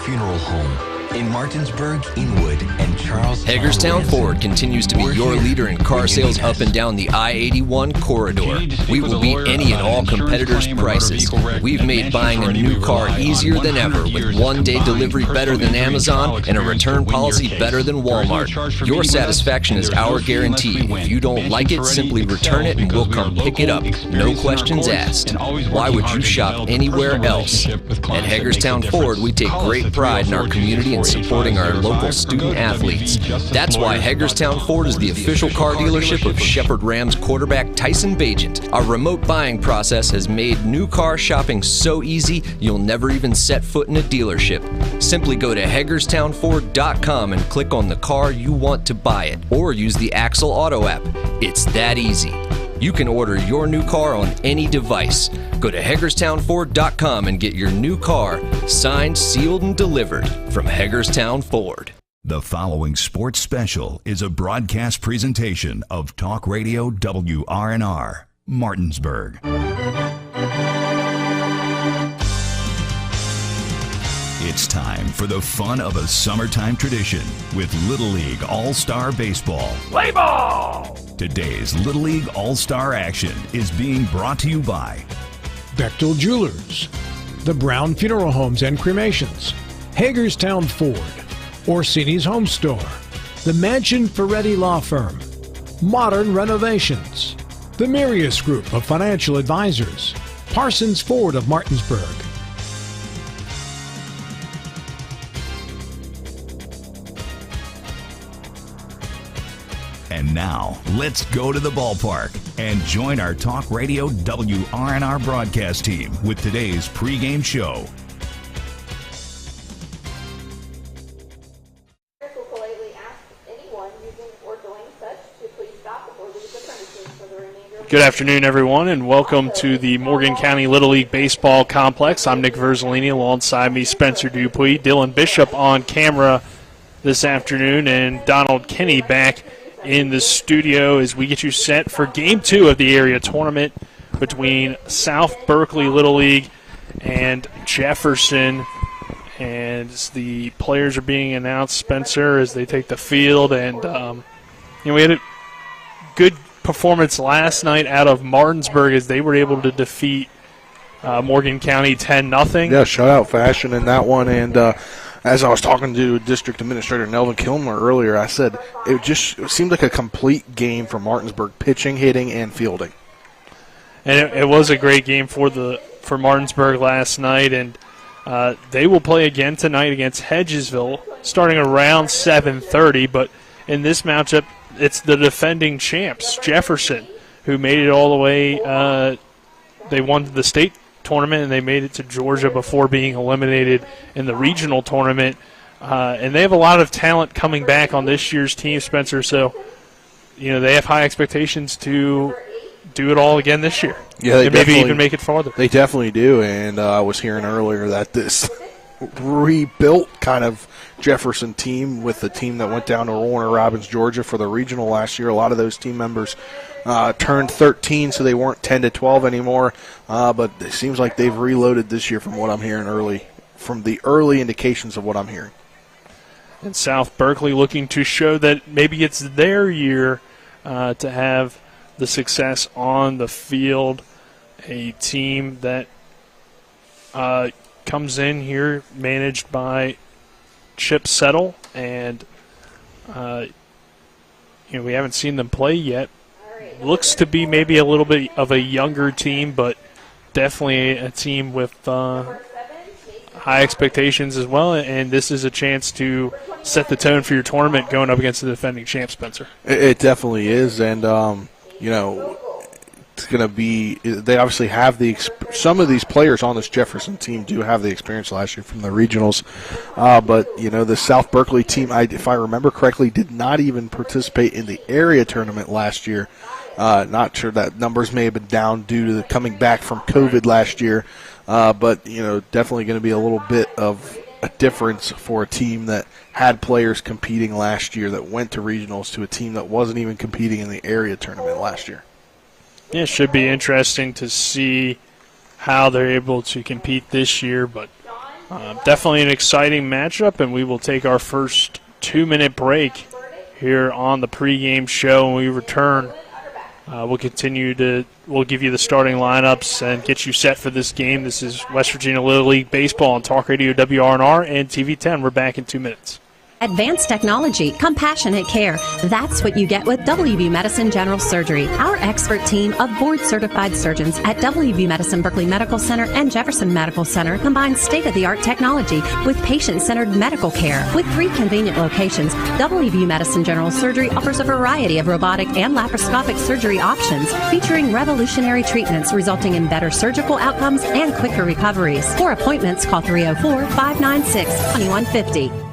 Funeral Home in Martinsburg, Inwood, and Charles. Hagerstown Ford continues to be your leader in car sales up and down the I-81 corridor. We will beat any and all competitors' prices. We've made buying a new car easier than ever with one-day delivery better than Amazon and a return policy better than Walmart. Your satisfaction is our guarantee. If you don't like it, simply return it and we'll come pick it up. No questions asked. Why would you shop anywhere else? At Hagerstown Ford, we take great pride in our community and supporting our local student athletes. That's why Hagerstown Ford is the official car dealership of Shepherd Rams quarterback Tyson Bagent. Our remote buying process has made new car shopping so easy you'll never even set foot in a dealership. Simply go to HagerstownFord.com and click on the car you want to buy it, or use the Axle Auto app. It's that easy. You can order your new car on any device. Go to HagerstownFord.com and get your new car signed, sealed, and delivered from Hagerstown Ford. The following sports special is a broadcast presentation of Talk Radio WRNR, Martinsburg. It's time for the fun of a summertime tradition with Little League All-Star Baseball. Play ball! Today's Little League All-Star action is being brought to you by Bechtel Jewelers, the Brown Funeral Homes and Cremations, Hagerstown Ford, Orsini's Home Store, the Mansion Ferretti Law Firm, Modern Renovations, the Mirius Group of Financial Advisors, Parsons Ford of Martinsburg. And now, let's go to the ballpark and join our Talk Radio WRNR broadcast team with today's pregame show. Will politely ask anyone using or doing such to please stop or leave the premises for the remainder of Good afternoon, everyone, and welcome to the Morgan County Little League Baseball Complex. I'm Nick Verzolini, alongside me Spencer Dupuis, Dylan Bishop on camera this afternoon, and Donald Kenny back in the studio as we get you set for Game 2 of the area tournament between South Berkeley Little League and Jefferson. And the players are being announced, Spencer, as they take the field. And we had a good performance last night out of Martinsburg as they were able to defeat Morgan County 10-0. Yeah, shutout fashion in that one. And as I was talking to District Administrator Nelvin Kilmer earlier, I said it seemed like a complete game for Martinsburg, pitching, hitting, and fielding. And it was a great game for Martinsburg last night, and they will play again tonight against Hedgesville, starting around 7:30. But in this matchup, it's the defending champs, Jefferson, who made it all the way. They won the state tournament, and they made it to Georgia before being eliminated in the regional tournament. And they have a lot of talent coming back on this year's team, Spencer. So, they have high expectations to do it all again this year. Yeah, they and maybe even make it farther. They definitely do. And I was hearing earlier that this rebuilt kind of Jefferson team with the team that went down to Warner Robins, Georgia for the regional last year, a lot of those team members turned 13, so they weren't 10 to 12 anymore. But it seems like they've reloaded this year from what I'm hearing from the early indications of what I'm hearing. And South Berkeley looking to show that maybe it's their year to have the success on the field. A team that comes in here managed by Chip Settle, and we haven't seen them play yet. Looks to be maybe a little bit of a younger team, but definitely a team with high expectations as well, and this is a chance to set the tone for your tournament going up against the defending champ, Spencer. It definitely is, and it's going to be – they obviously have some of these players on this Jefferson team do have the experience last year from the regionals. But, the South Berkeley team, if I remember correctly, did not even participate in the area tournament last year. Not sure that numbers may have been down due to the coming back from COVID last year. But, definitely going to be a little bit of a difference for a team that had players competing last year that went to regionals to a team that wasn't even competing in the area tournament last year. Yeah, it should be interesting to see how they're able to compete this year, but Definitely an exciting matchup, and we will take our first 2-minute break here on the pregame show. When we return, we'll give you the starting lineups and get you set for this game. This is West Virginia Little League Baseball on Talk Radio WRNR and TV 10. We're back in 2 minutes. Advanced technology, compassionate care. That's what you get with WV Medicine General Surgery. Our expert team of board-certified surgeons at WV Medicine Berkeley Medical Center and Jefferson Medical Center combines state-of-the-art technology with patient-centered medical care. With 3 convenient locations, WV Medicine General Surgery offers a variety of robotic and laparoscopic surgery options featuring revolutionary treatments resulting in better surgical outcomes and quicker recoveries. For appointments, call 304-596-2150.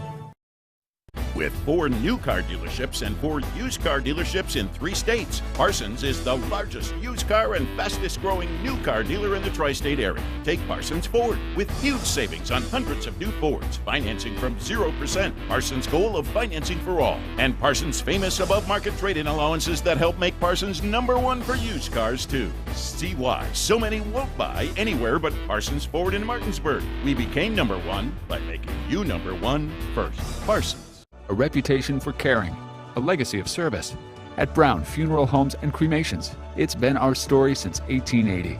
With 4 new car dealerships and 4 used car dealerships in 3 states, Parsons is the largest used car and fastest growing new car dealer in the tri-state area. Take Parsons Ford with huge savings on hundreds of new Fords, financing from 0%, Parsons' goal of financing for all, and Parsons' famous above-market trade-in allowances that help make Parsons #1 for used cars too. See why so many won't buy anywhere but Parsons Ford in Martinsburg. We became #1 by making you #1 first. Parsons. A reputation for caring, a legacy of service. At Brown Funeral Homes and Cremations, it's been our story since 1880.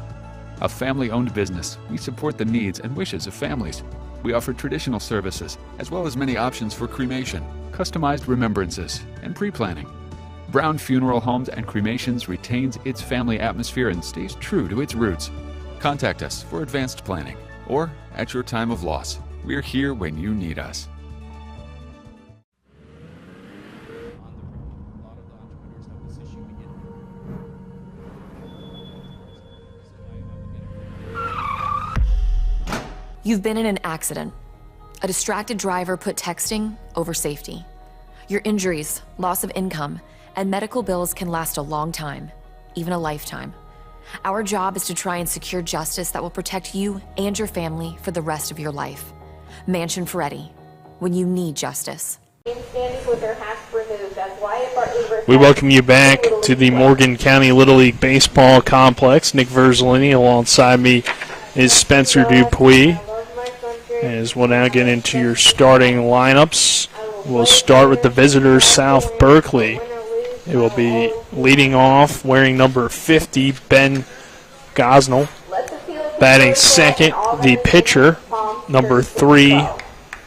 A family-owned business, we support the needs and wishes of families. We offer traditional services, as well as many options for cremation, customized remembrances, and pre-planning. Brown Funeral Homes and Cremations retains its family atmosphere and stays true to its roots. Contact us for advanced planning, or at your time of loss. We're here when you need us. You've been in an accident. A distracted driver put texting over safety. Your injuries, loss of income, and medical bills can last a long time, even a lifetime. Our job is to try and secure justice that will protect you and your family for the rest of your life. Mansion Ferretti, when you need justice. We welcome you back to the Morgan County Little League Baseball Complex. Nick Verzolini alongside me is Spencer Dupuis. As we'll now get into your starting lineups. We'll start with the visitors, South Berkeley. It will be leading off, wearing number 50, Ben Gosnell. Batting second, the pitcher, number 3,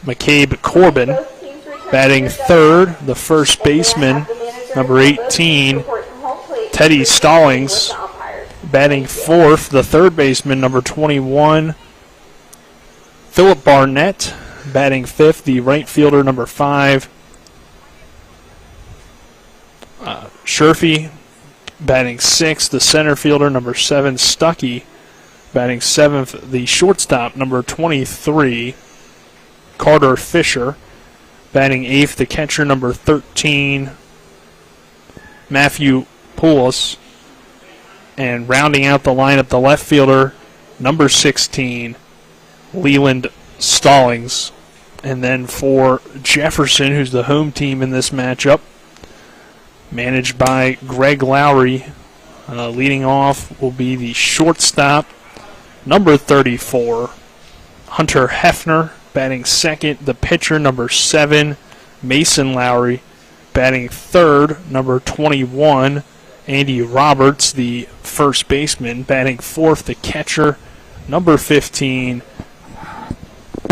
McCabe Corbin. Batting third, the first baseman, number 18, Teddy Stallings. Batting fourth, the third baseman, number 21, Philip Barnett. Batting fifth, the right fielder, number 5, Sherfy. Batting sixth, the center fielder, number 7, Stuckey. Batting seventh, the shortstop, number 23, Carter Fisher. Batting eighth, the catcher, number 13, Matthew Poulos. And rounding out the lineup, the left fielder, number 16, Leland Stallings. And then for Jefferson, who's the home team in this matchup, managed by Greg Lowry, leading off will be the shortstop, number 34, Hunter Hefner. Batting second, the pitcher, number 7, Mason Lowry. Batting third, number 21, Andy Roberts, the first baseman. Batting fourth, the catcher, number 15,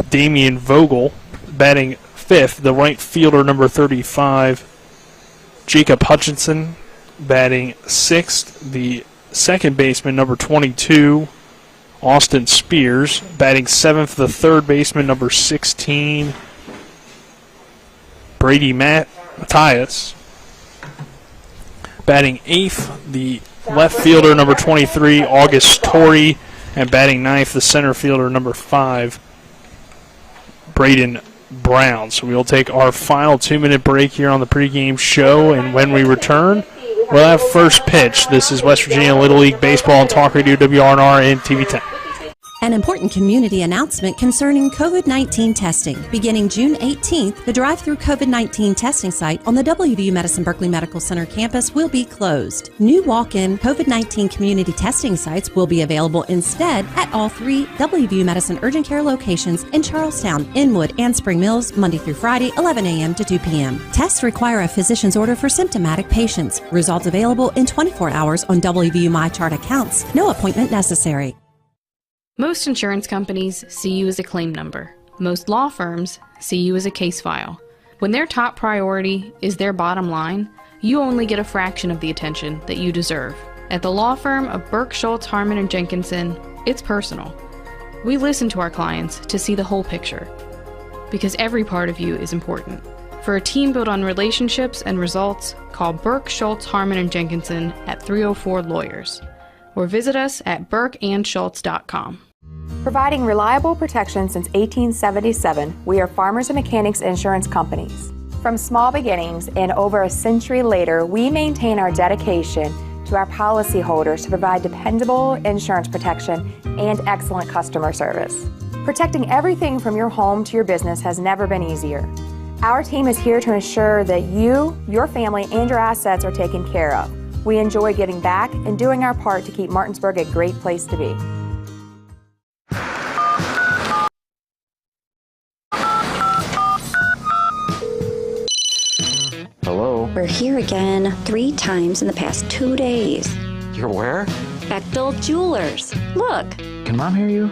Damian Vogel. Batting fifth, the right fielder, number 35, Jacob Hutchinson. Batting sixth, the second baseman, number 22, Austin Spears. Batting seventh, the third baseman, number 16, Brady Matthias. Batting eighth, the left fielder, number 23, August Torrey. And batting ninth, the center fielder, number 5, Braden Brown. So we'll take our final 2-minute break here on the pregame show, and when we return, we'll have first pitch. This is West Virginia Little League Baseball on Talk Radio WRNR and TV 10. An important community announcement concerning COVID-19 testing. Beginning June 18th, the drive-through COVID-19 testing site on the WVU Medicine Berkeley Medical Center campus will be closed. New walk-in COVID-19 community testing sites will be available instead at all 3 WVU Medicine urgent care locations in Charlestown, Inwood, and Spring Mills, Monday through Friday, 11 a.m. to 2 p.m. Tests require a physician's order for symptomatic patients. Results available in 24 hours on WVU MyChart accounts. No appointment necessary. Most insurance companies see you as a claim number. Most law firms see you as a case file. When their top priority is their bottom line, you only get a fraction of the attention that you deserve. At the law firm of Burke, Schultz, Harmon, and Jenkinson, it's personal. We listen to our clients to see the whole picture, because every part of you is important. For a team built on relationships and results, call Burke, Schultz, Harmon, and Jenkinson at 304-LAWYERS, or visit us at burkeandschultz.com. Providing reliable protection since 1877, we are Farmers and Mechanics Insurance Companies. From small beginnings and over a century later, we maintain our dedication to our policyholders to provide dependable insurance protection and excellent customer service. Protecting everything from your home to your business has never been easier. Our team is here to ensure that you, your family, and your assets are taken care of. We enjoy giving back and doing our part to keep Martinsburg a great place to be. Hello? We're here again 3 times in the past 2 days. You're where? Bechtel Jewelers. Look. Can Mom hear you?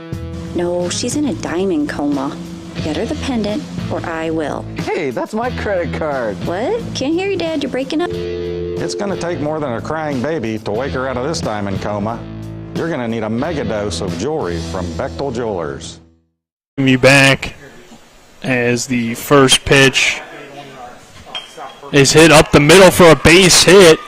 No, she's in a diamond coma. Get her the pendant or I will. Hey, that's my credit card. What? Can't hear you, Dad. You're breaking up. It's going to take more than a crying baby to wake her out of this diamond coma. You're going to need a mega dose of jewelry from Bechtel Jewelers. You back as the first pitch is hit up the middle for a base hit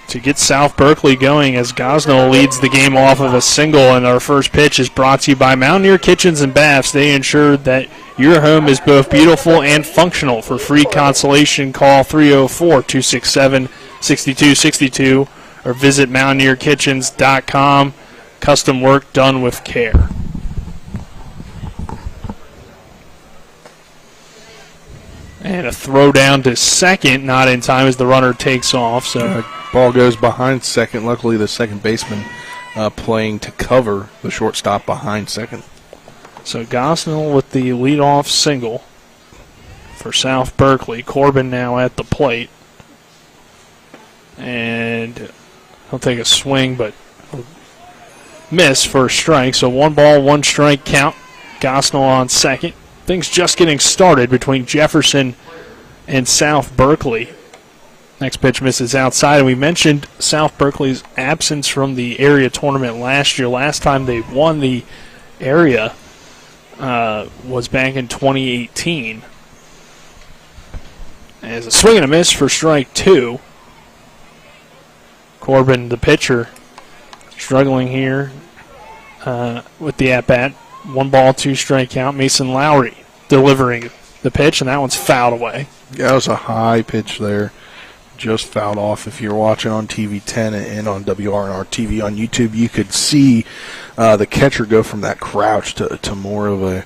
to get South Berkeley going as Gosnell leads the game off of a single. And our first pitch is brought to you by Mountaineer Kitchens and Baths. They ensure that your home is both beautiful and functional. For free consultation, call 304-267-6262 or visit mountaineerkitchens.com. Custom work done with care. And a throw down to second, not in time as the runner takes off. So ball goes behind second. Luckily, the second baseman playing to cover the shortstop behind second. So Gosnell with the leadoff single for South Berkeley. Corbin now at the plate. And he'll take a swing, but miss for a strike. So 1 ball, 1 strike count. Gosnell on second. Things just getting started between Jefferson and South Berkeley. Next pitch misses outside. And we mentioned South Berkeley's absence from the area tournament last year. Last time they won the area was back in 2018. As a swing and a miss for strike 2. Corbin, the pitcher, struggling here with the at-bat. 1 ball, 2 strike count. Mason Lowry delivering the pitch, and that one's fouled away. Yeah, that was a high pitch there. Just fouled off. If you're watching on TV 10 and on WRNR TV on YouTube, you could see the catcher go from that crouch to more of a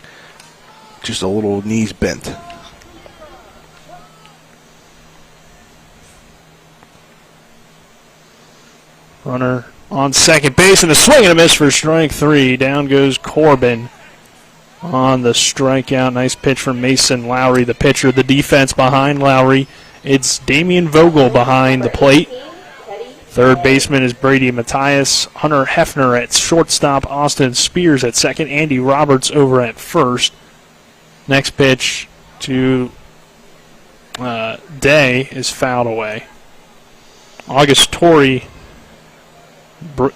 just a little knees bent. Runner on second base, and a swing and a miss for strike 3. Down goes Corbin on the strikeout. Nice pitch from Mason Lowry, the pitcher. The defense behind Lowry, it's Damian Vogel behind the plate. Third baseman is Brady Matthias. Hunter Hefner at shortstop. Austin Spears at second. Andy Roberts over at first. Next pitch to Day is fouled away. August Torrey,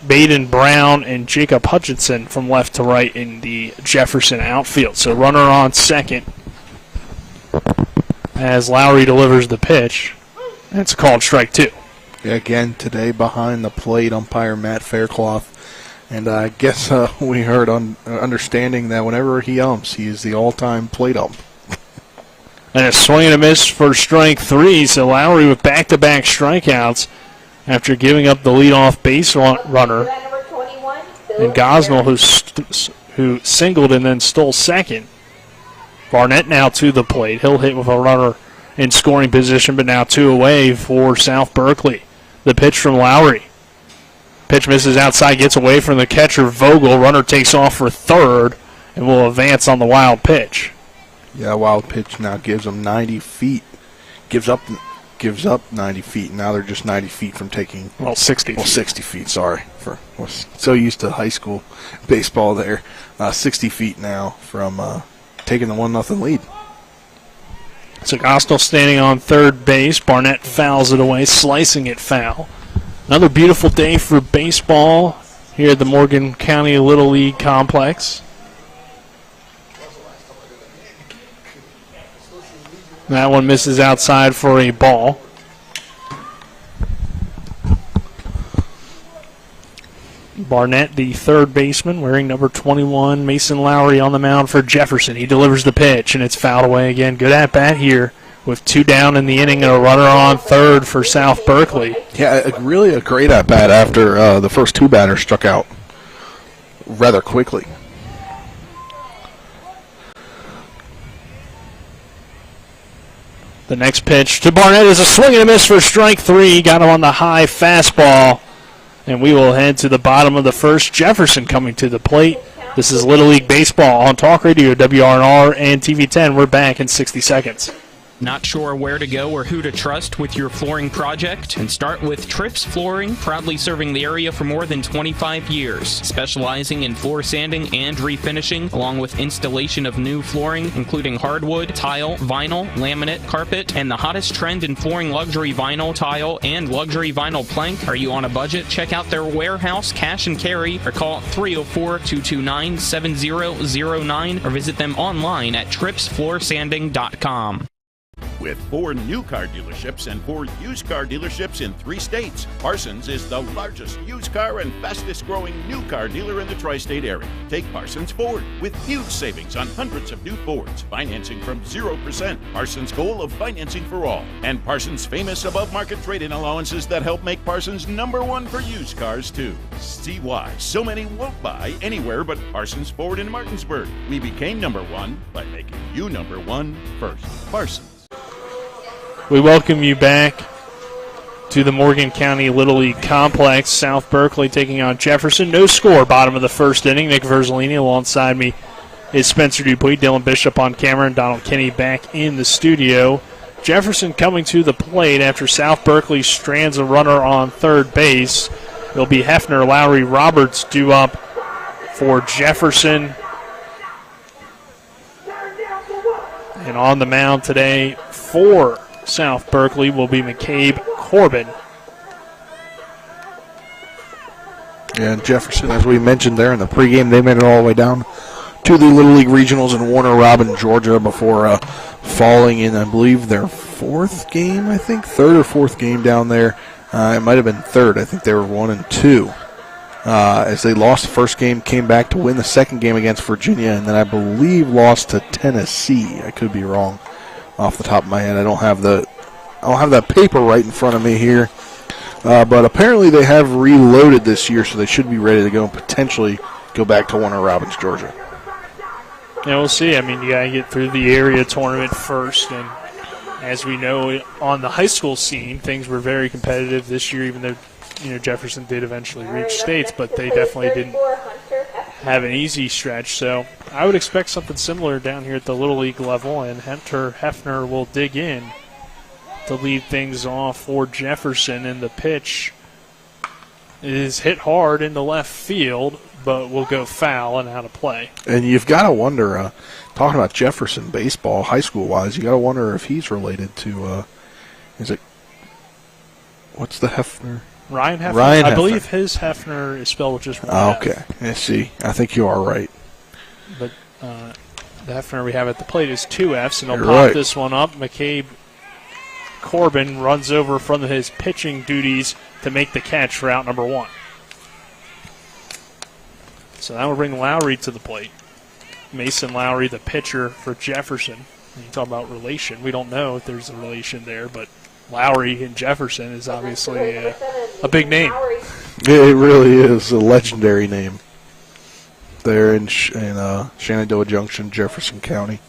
Baden Brown, and Jacob Hutchinson from left to right in the Jefferson outfield. So runner on second as Lowry delivers the pitch. That's called strike 2. Again, today behind the plate, umpire Matt Faircloth. And I guess we heard understanding that whenever he umps, he is the all-time plate ump. And a swing and a miss for strike 3. So Lowry with back-to-back strikeouts after giving up the leadoff base runner. and Gosnell, who singled and then stole second. Barnett now to the plate. He'll hit with a runner in scoring position, but now 2 away for South Berkeley. The pitch from Lowry. Pitch misses outside, gets away from the catcher, Vogel. Runner takes off for third and will advance on the wild pitch. Yeah, wild pitch now gives them 90 feet. Gives up 90 feet. Now they're just 90 feet from taking... 60 feet. Well, 60 feet, sorry. Was so used to high school baseball there. 60 feet now from taking the 1-0 lead. So Gosnell standing on third base. Barnett fouls it away, slicing it foul. Another beautiful day for baseball here at the Morgan County Little League Complex. That one misses outside for a ball. Barnett, the third baseman, wearing number 21. Mason Lowry on the mound for Jefferson. He delivers the pitch, and it's fouled away again. Good at-bat here with 2 down in the inning and a runner on third for South Berkeley. Yeah, really a great at-bat after the first 2 batters struck out rather quickly. The next pitch to Barnett is a swing and a miss for strike 3. Got him on the high fastball. And we will head to the bottom of the first. Jefferson coming to the plate. This is Little League Baseball on Talk Radio, WRNR, and TV10. We're back in 60 seconds. Not sure where to go or who to trust with your flooring project? And start with Trips Flooring, proudly serving the area for more than 25 years, specializing in floor sanding and refinishing, along with installation of new flooring, including hardwood, tile, vinyl, laminate, carpet, and the hottest trend in flooring, luxury vinyl, tile, and luxury vinyl plank. Are you on a budget? Check out their warehouse, cash and carry, or call 304-229-7009, or visit them online at tripsfloorsanding.com. With 4 new car dealerships and 4 used car dealerships in 3 states, Parsons is the largest used car and fastest growing new car dealer in the tri-state area. Take Parsons Ford with huge savings on hundreds of new Fords, financing from 0%, Parsons' goal of financing for all, and Parsons' famous above-market trade-in allowances that help make Parsons #1 for used cars too. See why so many won't buy anywhere but Parsons Ford in Martinsburg. We became #1 by making you #1 first. Parsons. We welcome you back to the Morgan County Little League Complex. South Berkeley taking on Jefferson. No score, bottom of the first inning. Nick Verzolini alongside me is Spencer Dupuis, Dylan Bishop on camera, and Donald Kinney back in the studio. Jefferson coming to the plate after South Berkeley strands a runner on third base. It'll be Hefner, Lowry, Roberts due up for Jefferson. And on the mound today for South Berkeley will be McCabe Corbin. And Jefferson, as we mentioned there in the pregame, they made it all the way down to the Little League Regionals in Warner Robin, Georgia, before falling in, I believe, their 4th game, I think, 3rd or 4th game down there. It might have been 3rd. I think they were 1-2. As they lost the first game, came back to win the second game against Virginia, and then I believe lost to Tennessee. I could be wrong off the top of my head. I don't have that paper right in front of me here. But apparently they have reloaded this year, so they should be ready to go and potentially go back to Warner Robins, Georgia. Yeah, we'll see. I mean, you got to get through the area tournament first, and as we know, on the high school scene, things were very competitive this year, even though Jefferson did eventually reach states, but they definitely didn't have an easy stretch. So I would expect something similar down here at the Little League level, and Hunter Hefner will dig in to lead things off for Jefferson, and the pitch is hit hard in the left field, but will go foul and out of play. And you've got to wonder, talking about Jefferson baseball, high school-wise, you got to wonder if he's related to, what's the Hefner? Ryan Hefner. Ryan I Hefner. believe his Hefner is spelled with just one F. Okay. I see. I think you are right. But the Hefner we have at the plate is 2 Fs, and he'll You're pop right. this one up. McCabe Corbin runs over from his pitching duties to make the catch for out number 1. So that will bring Lowry to the plate. Mason Lowry, the pitcher for Jefferson. And you talk about relation. We don't know if there's a relation there, but Lowry and Jefferson is obviously a big name. It really is a legendary name. up there in Shenandoah Junction, Jefferson County.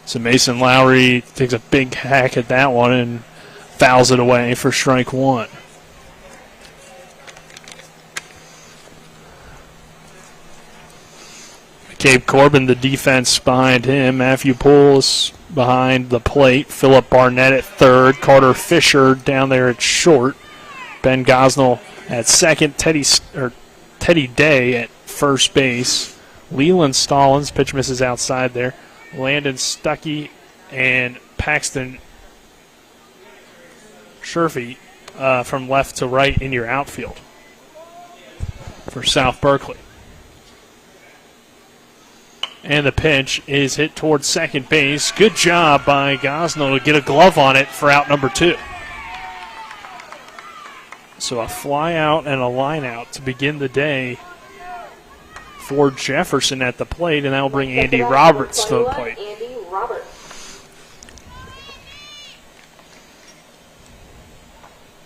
So Mason Lowry takes a big hack at that one and fouls it away for strike one. McCabe Corbin, the defense behind him. Matthew Pools behind the plate. Philip Barnett at third. Carter Fisher down there at short. Ben Gosnell at second. Teddy Day at first base. Leland Stallings, pitch misses outside there. Landon Stuckey and Paxton Sherfy from left to right in your outfield for South Berkeley. And the pitch is hit towards second base. Good job by Gosnell to get a glove on it for out number 2. So a fly out and a line out to begin the day for Jefferson at the plate, and that will bring Andy Roberts to the plate. Andy Roberts.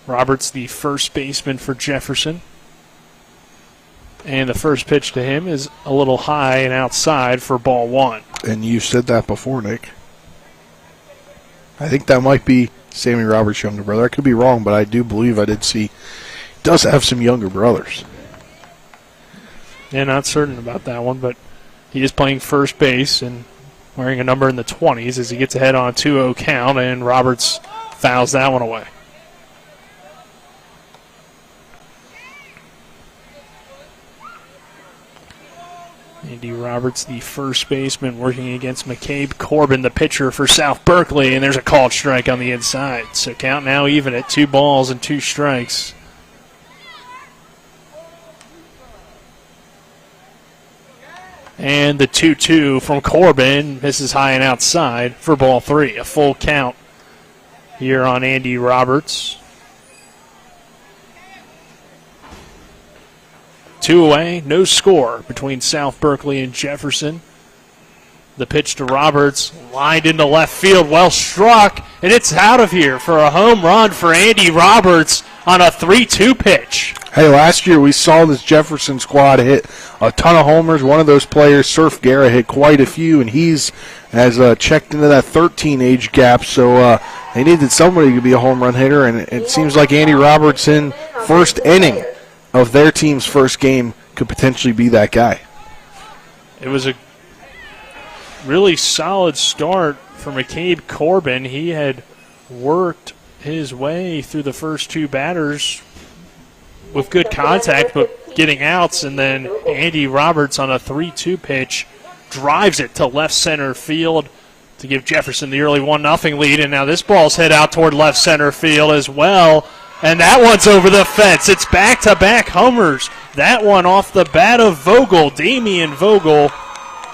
Roberts, the first baseman for Jefferson. And the first pitch to him is a little high and outside for ball 1. And you said that before, Nick. I think that might be Sammy Roberts' younger brother. I could be wrong, but I do believe I did see he does have some younger brothers. Yeah, not certain about that one, but he is playing first base and wearing a number in the 20s as he gets ahead on a 2-0 count, and Roberts fouls that one away. Andy Roberts, the first baseman, working against McCabe Corbin, the pitcher for South Berkeley, and there's a called strike on the inside. So count now even at 2 balls and 2 strikes. And the 2-2 from Corbin misses high and outside for ball 3. A full count here on Andy Roberts. 2 away, no score between South Berkeley and Jefferson. The pitch to Roberts, lined into left field, well struck, and it's out of here for a home run for Andy Roberts on a 3-2 pitch. Hey, last year we saw this Jefferson squad hit a ton of homers. One of those players, Surf Guerra, hit quite a few, and he's has checked into that 13 age gap, so they needed somebody to be a home run hitter, and it seems like Andy Roberts in first inning of their team's first game could potentially be that guy. It was a really solid start for McCabe Corbin. He had worked his way through the first 2 batters with good contact but getting outs, and then Andy Roberts on a 3-2 pitch drives it to left center field to give Jefferson the early 1-0 lead, and now this ball's hit out toward left center field as well, and that one's over the fence. It's back-to-back homers. That one off the bat of Vogel. Damian Vogel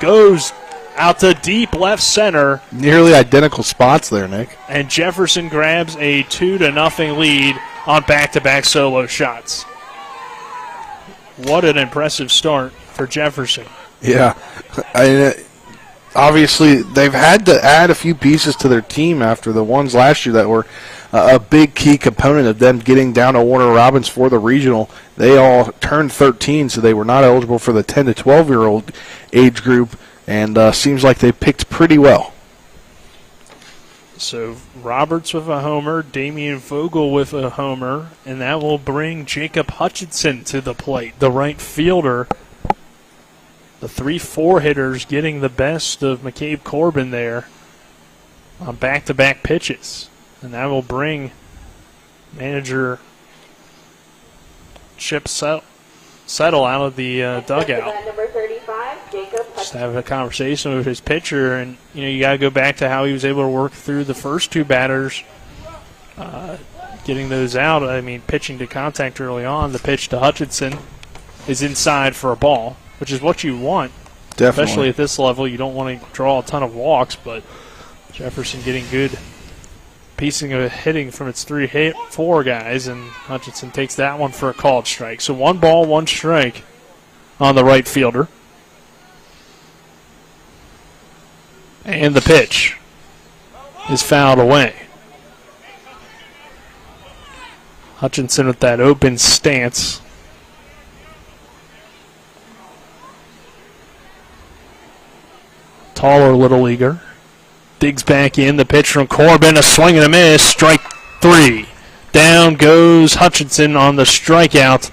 goes out to deep left center. Nearly identical spots there, Nick. And Jefferson grabs a 2-0 lead on back-to-back solo shots. What an impressive start for Jefferson. Yeah. Obviously, they've had to add a few pieces to their team after the ones last year that were a big key component of them getting down to Warner Robins for the regional. They all turned 13, so they were not eligible for the 10 to 12-year-old age group, and seems like they picked pretty well. So Roberts with a homer, Damian Vogel with a homer, and that will bring Jacob Hutchinson to the plate, the right fielder. The 3-4 hitters getting the best of McCabe Corbin there on back-to-back pitches. And that will bring manager Chip Settle out of the dugout. Number 35, Jacob Just having a conversation with his pitcher, and you got to go back to how he was able to work through the first 2 batters, getting those out. I mean, pitching to contact early on. The pitch to Hutchinson is inside for a ball, which is what you want. Definitely. Especially at this level, you don't want to draw a ton of walks, but Jefferson getting good piecing of hitting from its 3-4 guys, and Hutchinson takes that one for a called strike. So 1 ball, 1 strike on the right fielder. And the pitch is fouled away. Hutchinson with that open stance. taller Little Leaguer. Digs back in. The pitch from Corbin. A swing and a miss. Strike 3. Down goes Hutchinson on the strikeout.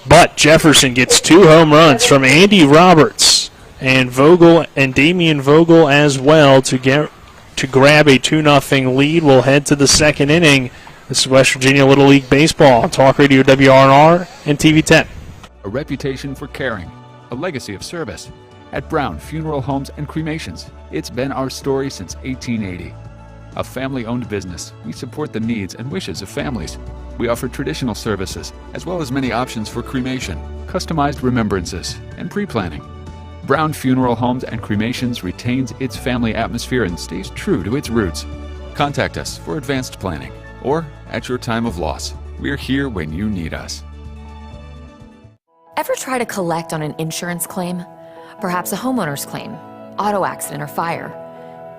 But Jefferson gets 2 home runs from Andy Roberts and Vogel and Damian Vogel as well to grab a 2-0 lead. We'll head to the second inning. This is West Virginia Little League Baseball on Talk Radio WRNR and TV 10. A reputation for caring, a legacy of service. At Brown Funeral Homes and Cremations, it's been our story since 1880. A family-owned business, we support the needs and wishes of families. We offer traditional services, as well as many options for cremation, customized remembrances, and pre-planning. Brown Funeral Homes and Cremations retains its family atmosphere and stays true to its roots. Contact us for advanced planning, or at your time of loss. We're here when you need us. Ever try to collect on an insurance claim? Perhaps a homeowner's claim, auto accident, or fire.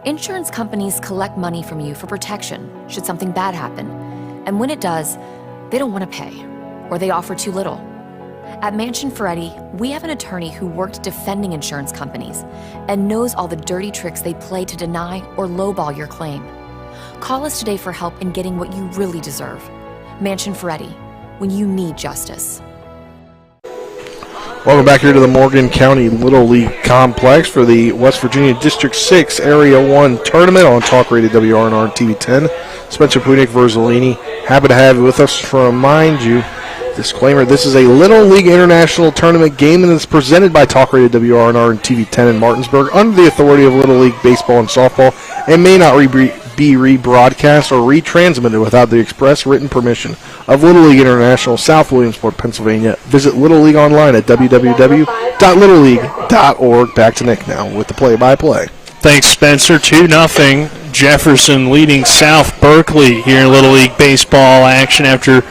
Insurance companies collect money from you for protection should something bad happen. And when it does, they don't want to pay, or they offer too little. At Mansion Ferretti, we have an attorney who worked defending insurance companies and knows all the dirty tricks they play to deny or lowball your claim. Call us today for help in getting what you really deserve. Mansion Ferretti, when you need justice. Welcome back here to the Morgan County Little League Complex for the West Virginia District 6 Area 1 Tournament on Talk Radio WRNR and TV 10. Spencer Punick, Verzolini, happy to have you with us. To remind you, disclaimer, this is a Little League International Tournament game and it's presented by Talk Radio WRNR and TV 10 in Martinsburg under the authority of Little League Baseball and Softball and may not be rebroadcast or retransmitted without the express written permission of Little League International, South Williamsport, Pennsylvania. Visit Little League online at www.littleleague.org. Back to Nick now with the play-by-play. Thanks, Spencer. 2-0. Jefferson leading South Berkeley here in Little League Baseball action after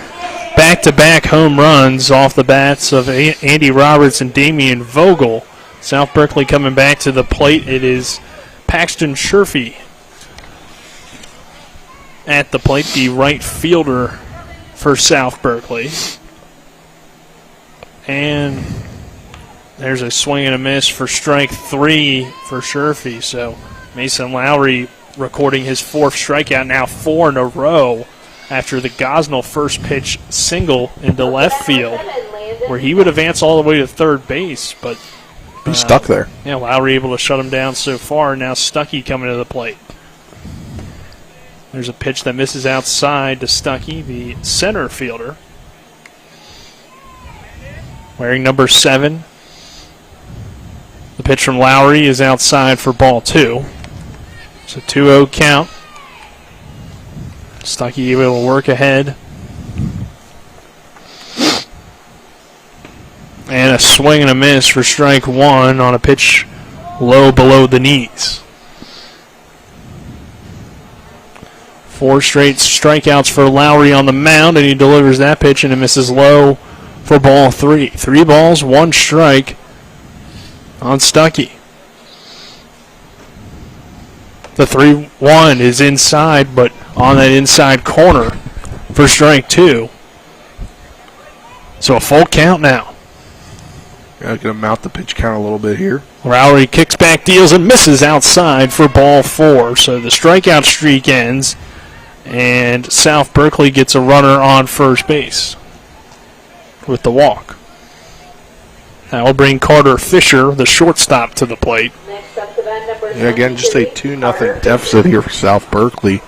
back-to-back home runs off the bats of Andy Roberts and Damian Vogel. South Berkeley coming back to the plate. It is Paxton Sherfy at the plate, the right fielder for South Berkeley. And there's a swing and a miss for strike 3 for Sherfy. So Mason Lowry recording his 4th strikeout, now 4 in a row after the Gosnell first pitch single into left field, where he would advance all the way to third base, but he's stuck there. Yeah, Lowry able to shut him down so far. Now Stuckey coming to the plate. There's a pitch that misses outside to Stuckey, the center fielder. Wearing number 7. The pitch from Lowry is outside for ball 2. It's a 2-0 count. Stuckey able to work ahead. And a swing and a miss for strike 1 on a pitch low below the knees. 4 straight strikeouts for Lowry on the mound, and he delivers that pitch and it misses low for ball 3. 3 balls, 1 strike on Stuckey. The 3-1 is inside, but on that inside corner for strike 2. So a full count now. Going to mount the pitch count a little bit here. Lowry kicks back, deals, and misses outside for ball 4. So the strikeout streak ends, and South Berkeley gets a runner on first base with the walk. That will bring Carter Fisher, the shortstop, to the plate. Yeah, again, just a 2-0 deficit here for South Berkeley.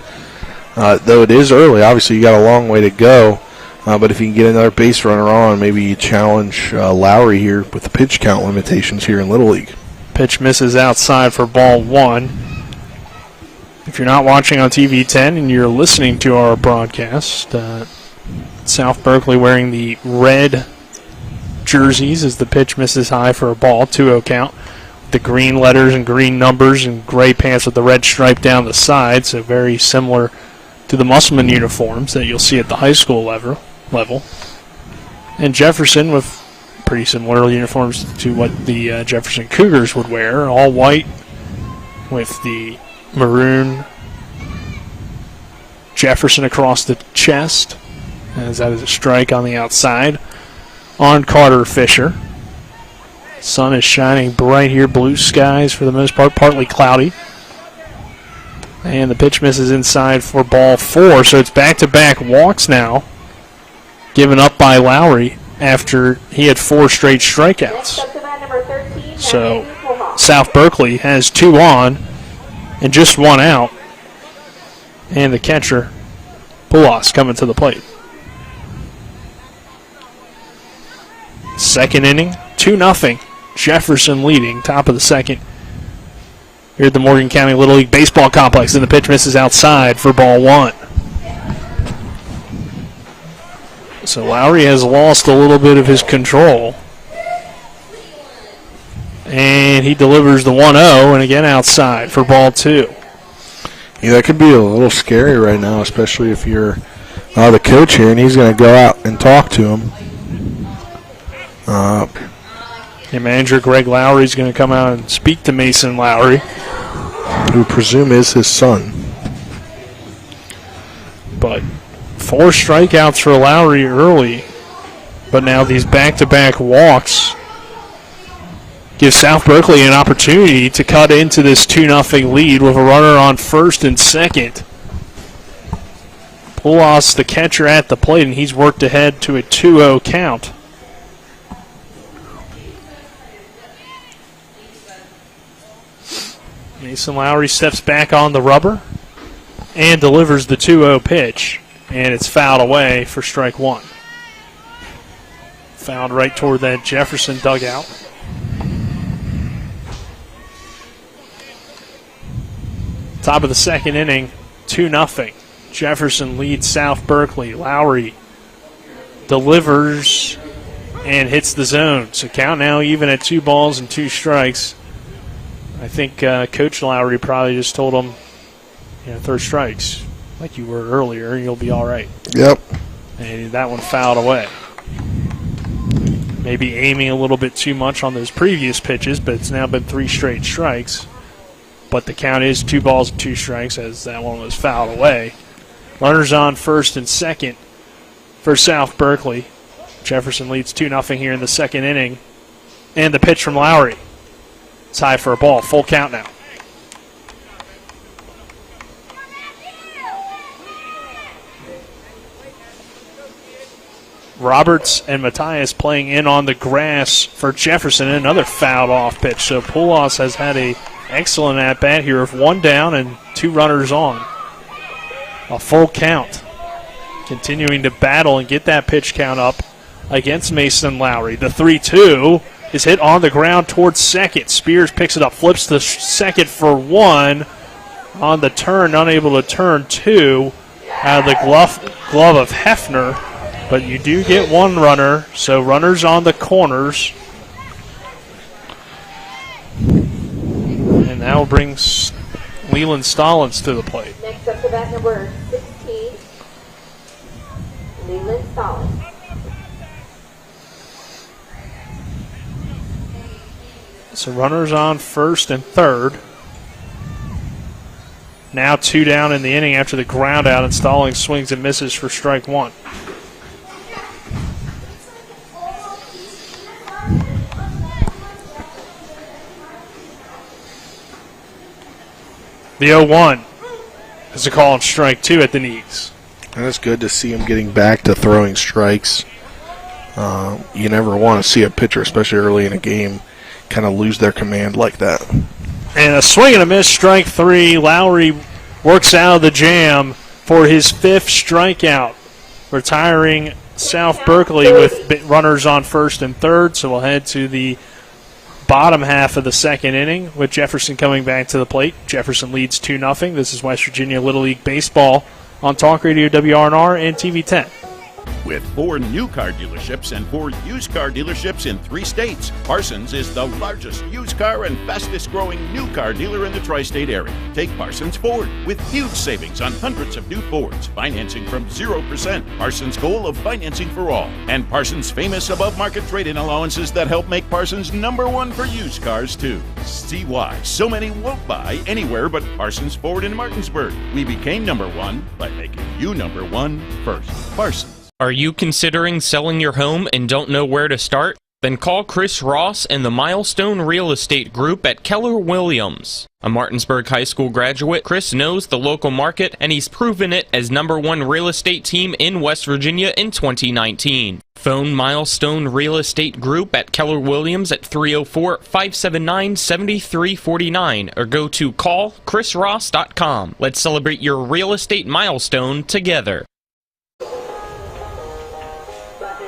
Though it is early, obviously you got a long way to go. But if you can get another base runner on, maybe you challenge Lowry here with the pitch count limitations here in Little League. Pitch misses outside for ball 1. If you're not watching on TV 10 and you're listening to our broadcast, South Berkeley wearing the red jerseys as the pitch misses high for a ball, 2-0 count. The green letters and green numbers and gray pants with the red stripe down the side, so very similar to the Musselman uniforms that you'll see at the high school level. And Jefferson with pretty similar uniforms to what the Jefferson Cougars would wear, all white with the maroon Jefferson across the chest, as that is a strike on the outside on Carter Fisher. Sun is shining bright here. Blue skies for the most part, partly cloudy. And the pitch misses inside for ball 4. So it's back-to-back walks now, given up by Lowry after he had 4 straight strikeouts. So South Berkeley has 2 on and just 1 out. And the catcher, Pulas, coming to the plate. Second inning, 2-0. Jefferson leading, top of the second. Here at the Morgan County Little League Baseball Complex, and the pitch misses outside for ball 1. So Lowry has lost a little bit of his control. And he delivers the 1-0, and again outside for ball 2. Yeah, that could be a little scary right now, especially if you're the coach here, and he's going to go out and talk to him. And manager Greg Lowry is going to come out and speak to Mason Lowry, who I presume is his son. But 4 strikeouts for Lowry early, but now these back-to-back walks give South Berkeley an opportunity to cut into this 2-0 lead with a runner on first and second. Pulas, the catcher, at the plate, and he's worked ahead to a 2-0 count. Mason Lowry steps back on the rubber and delivers the 2-0 pitch, and it's fouled away for strike 1. Fouled right toward that Jefferson dugout. Top of the second inning, 2-0. Jefferson leads South Berkeley. Lowry delivers and hits the zone. So count now even at 2 balls and 2 strikes. I think Coach Lowry probably just told him, throw strikes like you were earlier, you'll be all right. Yep. And that one fouled away. Maybe aiming a little bit too much on those previous pitches, but it's now been 3 straight strikes. But the count is 2 balls and 2 strikes as that one was fouled away. Runners on first and second for South Berkeley. Jefferson leads 2-0 here in the second inning. And the pitch from Lowry. It's high for a ball. Full count now. Roberts and Matthias playing in on the grass for Jefferson. Another fouled off pitch. So Pulas has had a excellent at-bat here of 1 down and 2 runners on. A full count. Continuing to battle and get that pitch count up against Mason Lowry. The 3-2 is hit on the ground towards second. Spears picks it up, flips to second for 1. On the turn, unable to turn 2 out of the glove of Hefner. But you do get 1 runner, so runners on the corners. And that will bring Leland Stallings to the plate. Next up to bat number 16, Leland Stallings. So runners on first and third. Now 2 down in the inning after the ground out, and Stallings swings and misses for strike 1. The 0-1 is a call on strike 2 at the knees. And it's good to see him getting back to throwing strikes. You never want to see a pitcher, especially early in a game, kind of lose their command like that. And a swing and a miss, strike 3. Lowry works out of the jam for his 5th strikeout, retiring South Berkeley with runners on first and third. So we'll head to the bottom half of the second inning with Jefferson coming back to the plate. Jefferson leads 2-0. This is West Virginia Little League Baseball on Talk Radio WRNR and TV 10. With 4 new car dealerships and 4 used car dealerships in 3 states, Parsons is the largest used car and fastest growing new car dealer in the tri-state area. Take Parsons Ford with huge savings on hundreds of new Fords, financing from 0%. Parsons' goal of financing for all, and Parsons' famous above-market trade-in allowances that help make Parsons #1 for used cars too. See why so many won't buy anywhere but Parsons Ford in Martinsburg. We became #1 by making you #1 first. Parsons. Are you considering selling your home and don't know where to start? Then call Chris Ross and the Milestone Real Estate Group at Keller Williams. A Martinsburg High School graduate, Chris knows the local market, and he's proven it as #1 real estate team in West Virginia in 2019. Phone Milestone Real Estate Group at Keller Williams at 304-579-7349 or go to callchrisross.com. Let's celebrate your real estate milestone together.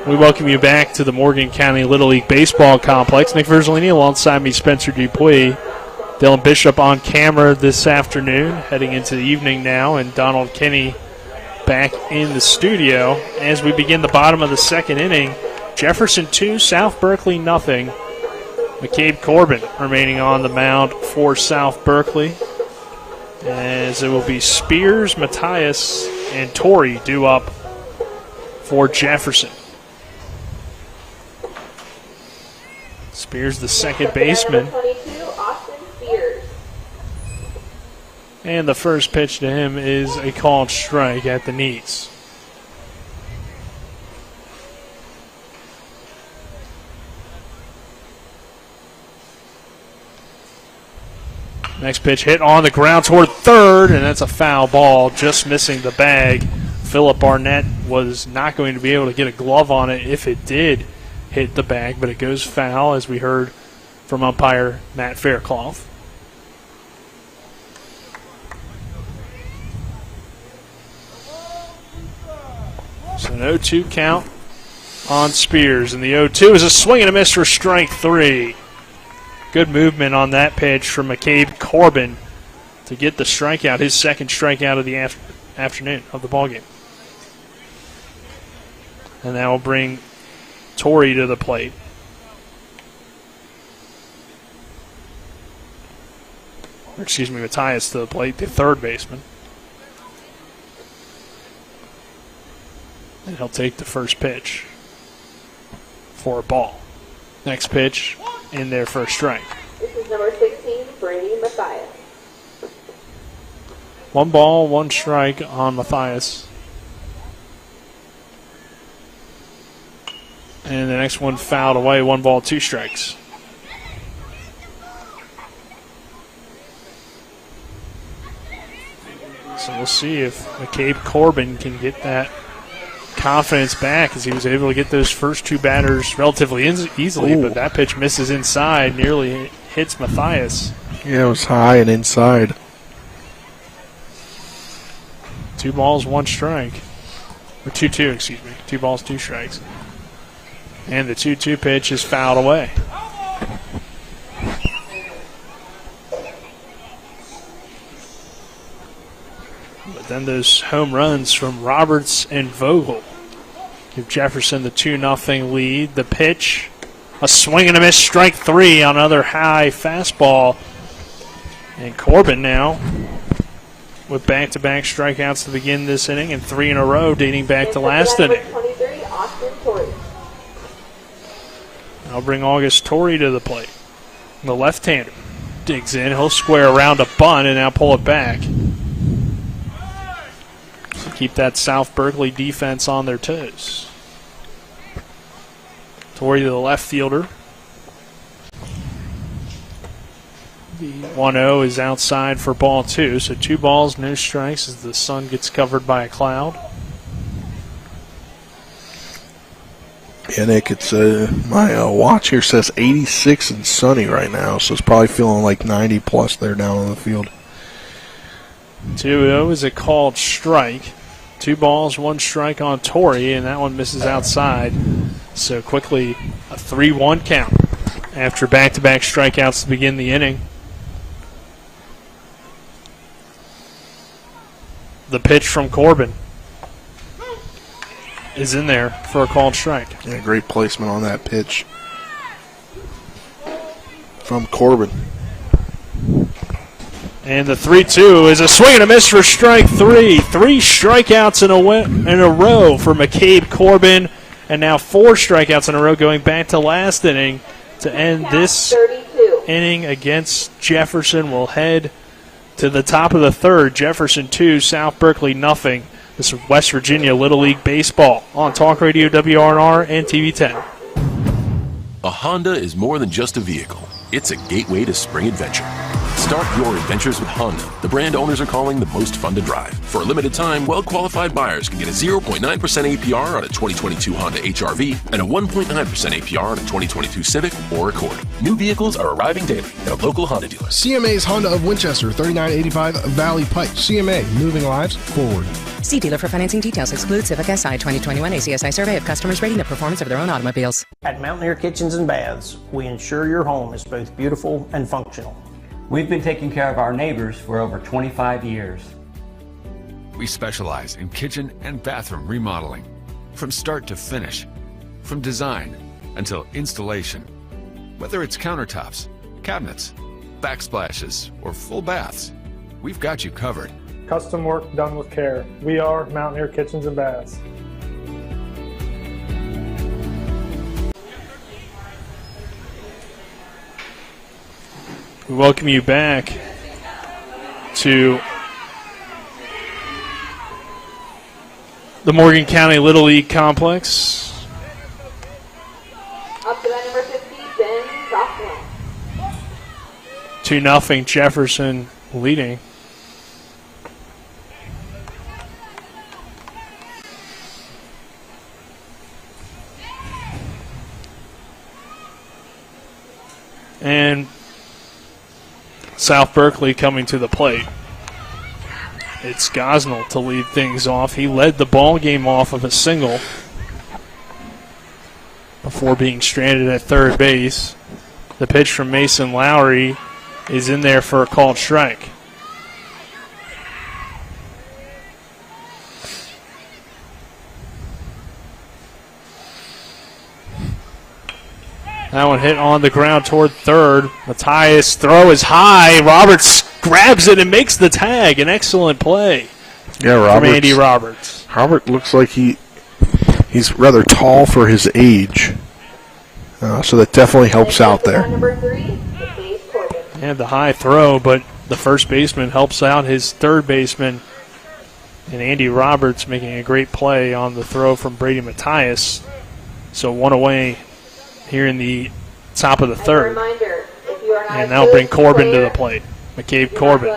We welcome you back to the Morgan County Little League Baseball Complex. Nick Verzolini alongside me, Spencer Dupuis. Dylan Bishop on camera this afternoon, heading into the evening now, and Donald Kinney back in the studio as we begin the bottom of the second inning. Jefferson 2, South Berkeley nothing. McCabe Corbin remaining on the mound for South Berkeley, as it will be Spears, Matthias, and Torrey due up for Jefferson. Spears, the second baseman. And the first pitch to him is a called strike at the knees. Next pitch hit on the ground toward third, and that's a foul ball, just missing the bag. Philip Barnett was not going to be able to get a glove on it if it did hit the bag, but it goes foul, as we heard from umpire Matt Faircloth. So an 0-2 count on Spears, and the 0-2 is a swing and a miss for strike 3. Good movement on that pitch from McCabe Corbin to get the strikeout, his second strikeout of the afternoon of the ballgame. And that will bring Torrey to the plate. Or excuse me, Matthias to the plate, the third baseman. And he'll take the first pitch for a ball. Next pitch in there for a strike. This is number 16, Brady Matthias. 1 ball, 1 strike on Matthias. And the next one fouled away, 1 ball, 2 strikes. So we'll see if McCabe Corbin can get that confidence back, as he was able to get those first 2 batters relatively easily. Ooh. But that pitch misses inside, nearly hits Matthias. Yeah, it was high and inside. 2 balls, 1 strike. Or 2-2, excuse me. 2 balls, 2 strikes. And the 2-2 pitch is fouled away. But then those home runs from Roberts and Vogel give Jefferson the 2-0 lead. The pitch, a swing and a miss, strike 3 on another high fastball. And Corbin now with back-to-back strikeouts to begin this inning, and 3 in a row dating back to last inning. 23, Austin Torrey. I'll bring August Torrey to the plate. The left-hander digs in. He'll square around a bunt and now pull it back. So keep that South Berkeley defense on their toes. Torrey to the left fielder. The 1-0 is outside for ball 2. So 2 balls, no strikes as the sun gets covered by a cloud. Yeah, Nick, it's my watch here says 86 and sunny right now, so it's probably feeling like 90 plus there down on the field. 2-0 is a called strike. 2 balls, 1 strike on Torrey, and that one misses outside. So quickly a 3-1 count after back-to-back strikeouts to begin the inning. The pitch from Corbin is in there for a called strike. Yeah, great placement on that pitch from Corbin. And the 3-2 is a swing and a miss for strike 3. 3 strikeouts in a row for McCabe Corbin, and now 4 strikeouts in a row going back to last inning to end this inning against Jefferson. We'll head to the top of the third. Jefferson 2, South Berkeley nothing. This is West Virginia Little League Baseball on Talk Radio WRNR and TV 10. A Honda is more than just a vehicle. It's a gateway to spring adventure. Start your adventures with Honda, the brand owners are calling the most fun to drive. For a limited time, well-qualified buyers can get a 0.9% APR on a 2022 Honda HR-V and a 1.9% APR on a 2022 Civic or Accord. New vehicles are arriving daily at a local Honda dealer. CMA's Honda of Winchester, 3985 Valley Pike. CMA, moving lives forward. See dealer for financing details. Exclude Civic SI 2021 ACSI survey of customers rating the performance of their own automobiles. At Mountaineer Kitchens and Baths, we ensure your home is both beautiful and functional. We've been taking care of our neighbors for over 25 years. We specialize in kitchen and bathroom remodeling, from start to finish, from design until installation. Whether it's countertops, cabinets, backsplashes, or full baths, we've got you covered. Custom work done with care. We are Mountaineer Kitchens and Baths. We welcome you back to the Morgan County Little League Complex. Up to that number 50, Ben Jocelyn. 2-0 Jefferson leading. And South Berkeley coming to the plate. It's Gosnell to lead things off. He led the ball game off of a single before being stranded at third base. The pitch from Mason Lowry is in there for a called strike. That one hit on the ground toward third. Matthias' throw is high. Roberts grabs it and makes the tag. An excellent play from Andy Roberts. Robert looks like he's rather tall for his age. So that definitely helps out there. And the high throw, but the first baseman helps out his third baseman. And Andy Roberts making a great play on the throw from Brady Matthias. So one away here in the top of the third. And that'll bring Corbin to the plate. McCabe Corbin.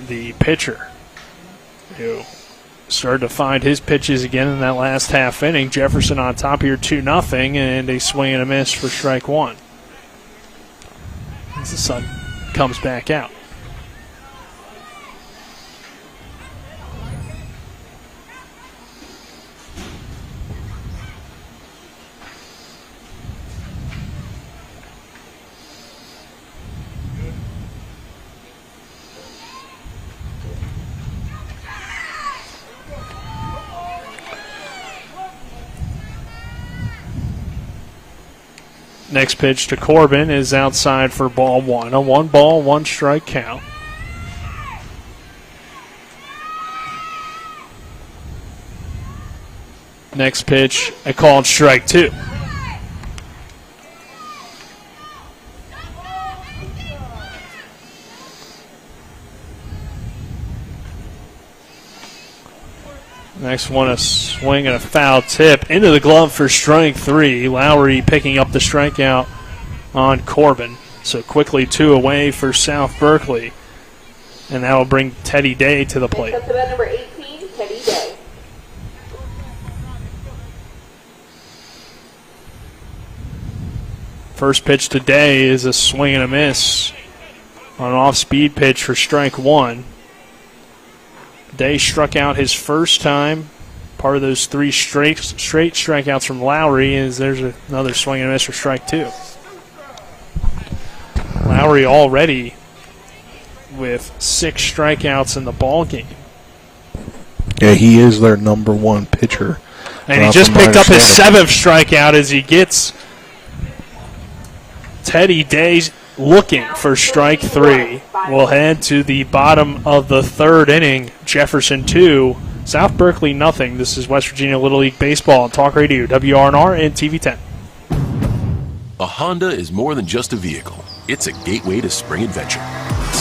The pitcher who started to find his pitches again in that last half inning. Jefferson on top here 2-0 and a swing and a miss for strike one. As the sun comes back out. Next pitch to Corbin is outside for ball one. A 1-ball, 1-strike count. Next pitch, a called strike two. Next one, a swing and a foul tip into the glove for strike three. Lowry picking up the strikeout on Corbin. So quickly 2 away for South Berkeley. And that will bring Teddy Day to the plate. Next up to bat number 18, Teddy Day. First pitch today is a swing and a miss on an off-speed pitch for strike one. Day struck out his first time. Part of those 3 straight strikeouts from Lowry is there's another swing and a miss for strike two. Lowry already with 6 strikeouts in the ball game. Yeah, he is their number one pitcher. And he just picked up his 7th strikeout as he gets Teddy Day looking for strike three. We'll head to the bottom of the third inning. Jefferson 2, South Berkeley nothing. This is West Virginia Little League Baseball on Talk Radio, WRNR and TV 10. A Honda is more than just a vehicle. It's a gateway to spring adventure.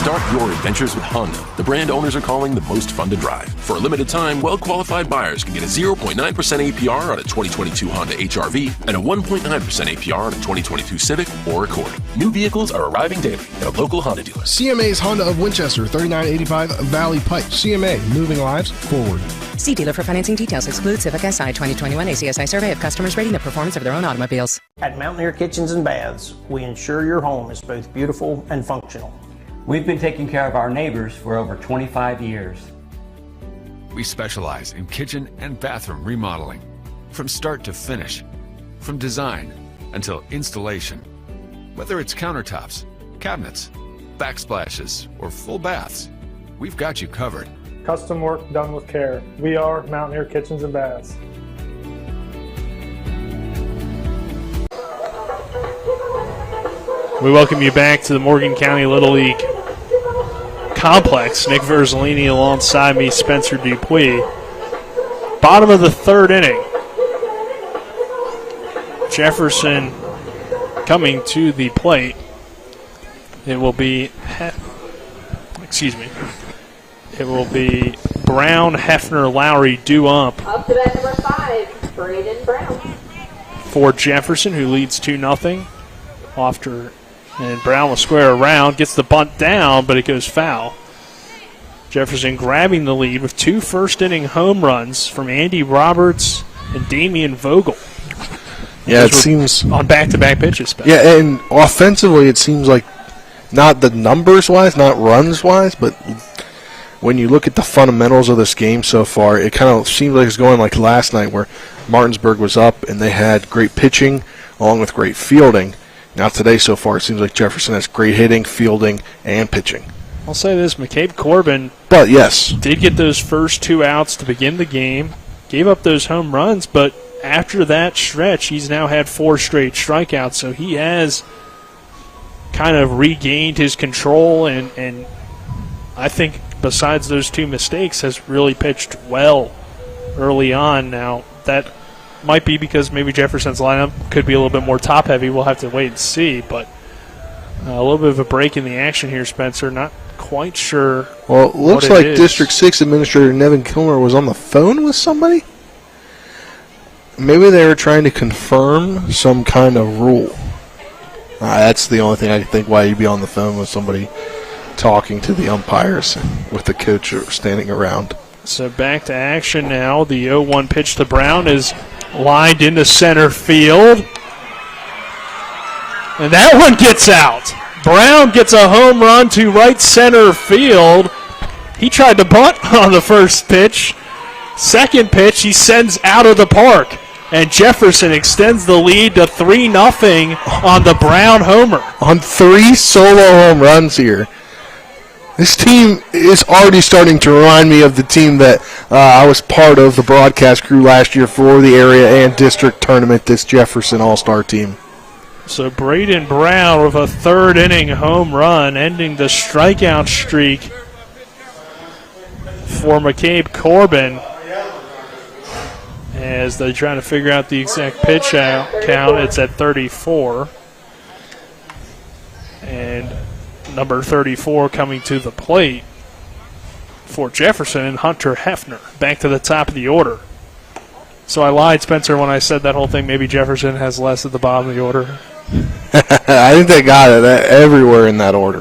Start your adventures with Honda, the brand owners are calling the most fun to drive. For a limited time, well-qualified buyers can get a 0.9% APR on a 2022 Honda HR-V and a 1.9% APR on a 2022 Civic or Accord. New vehicles are arriving daily at a local Honda dealer. CMA's Honda of Winchester, 3985 Valley Pike. CMA, moving lives forward. See dealer for financing details. Exclude Civic SI 2021 ACSI survey of customers rating the performance of their own automobiles. At Mountaineer Kitchens and Baths, we ensure your home is both beautiful and functional. We've been taking care of our neighbors for over 25 years. We specialize in kitchen and bathroom remodeling, from start to finish, from design until installation. Whether it's countertops, cabinets, backsplashes, or full baths, we've got you covered. Custom work done with care. We are Mountaineer Kitchens and Baths. We welcome you back to the Morgan County Little League Complex. Nick Verzolini alongside me, Spencer Dupuis. Bottom of the third inning. Jefferson coming to the plate. It will be, it will be Brown, Hefner, Lowry due up. Up to bat number 5, Braden Brown. For Jefferson, who leads 2-0. After, and Brown will square around, gets the bunt down, but it goes foul. Jefferson grabbing the lead with 2 first-inning home runs from Andy Roberts and Damian Vogel. Yeah, it seems on back-to-back pitches. Yeah, and offensively, it seems like not the numbers-wise, not runs-wise, but when you look at the fundamentals of this game so far, it kind of seems like it's going like last night where Martinsburg was up and they had great pitching along with great fielding. Now today so far, it seems like Jefferson has great hitting, fielding, and pitching. I'll say this, McCabe Corbin did get those first 2 outs to begin the game, gave up those home runs, but after that stretch, he's now had 4 straight strikeouts, so he has kind of regained his control, and I think besides those 2 mistakes, has really pitched well early on. Now, that might be because maybe Jefferson's lineup could be a little bit more top-heavy. We'll have to wait and see, but a little bit of a break in the action here, Spencer. Not quite sure. Well, it looks like District 6 Administrator Nevin Kilmer was on the phone with somebody. Maybe they were trying to confirm some kind of rule. That's the only thing I can think why you'd be on the phone with somebody talking to the umpires with the coach standing around. So back to action now. The 0-1 pitch to Brown is lined into center field. And that one gets out. Brown gets a home run to right center field. He tried to bunt on the first pitch. Second pitch, he sends out of the park. And Jefferson extends the lead to 3-0 on the Brown homer. On 3 solo home runs here. This team is already starting to remind me of the team that I was part of, the broadcast crew last year for the area and district tournament, this Jefferson All-Star team. So Braden Brown with a 3rd inning home run, ending the strikeout streak for McCabe Corbin. As they're trying to figure out the exact pitch count, it's at 34. And number 34 coming to the plate for Jefferson and Hunter Hefner. Back to the top of the order. So I lied, Spencer, when I said that whole thing. Maybe Jefferson has less at the bottom of the order. I think they got it everywhere in that order.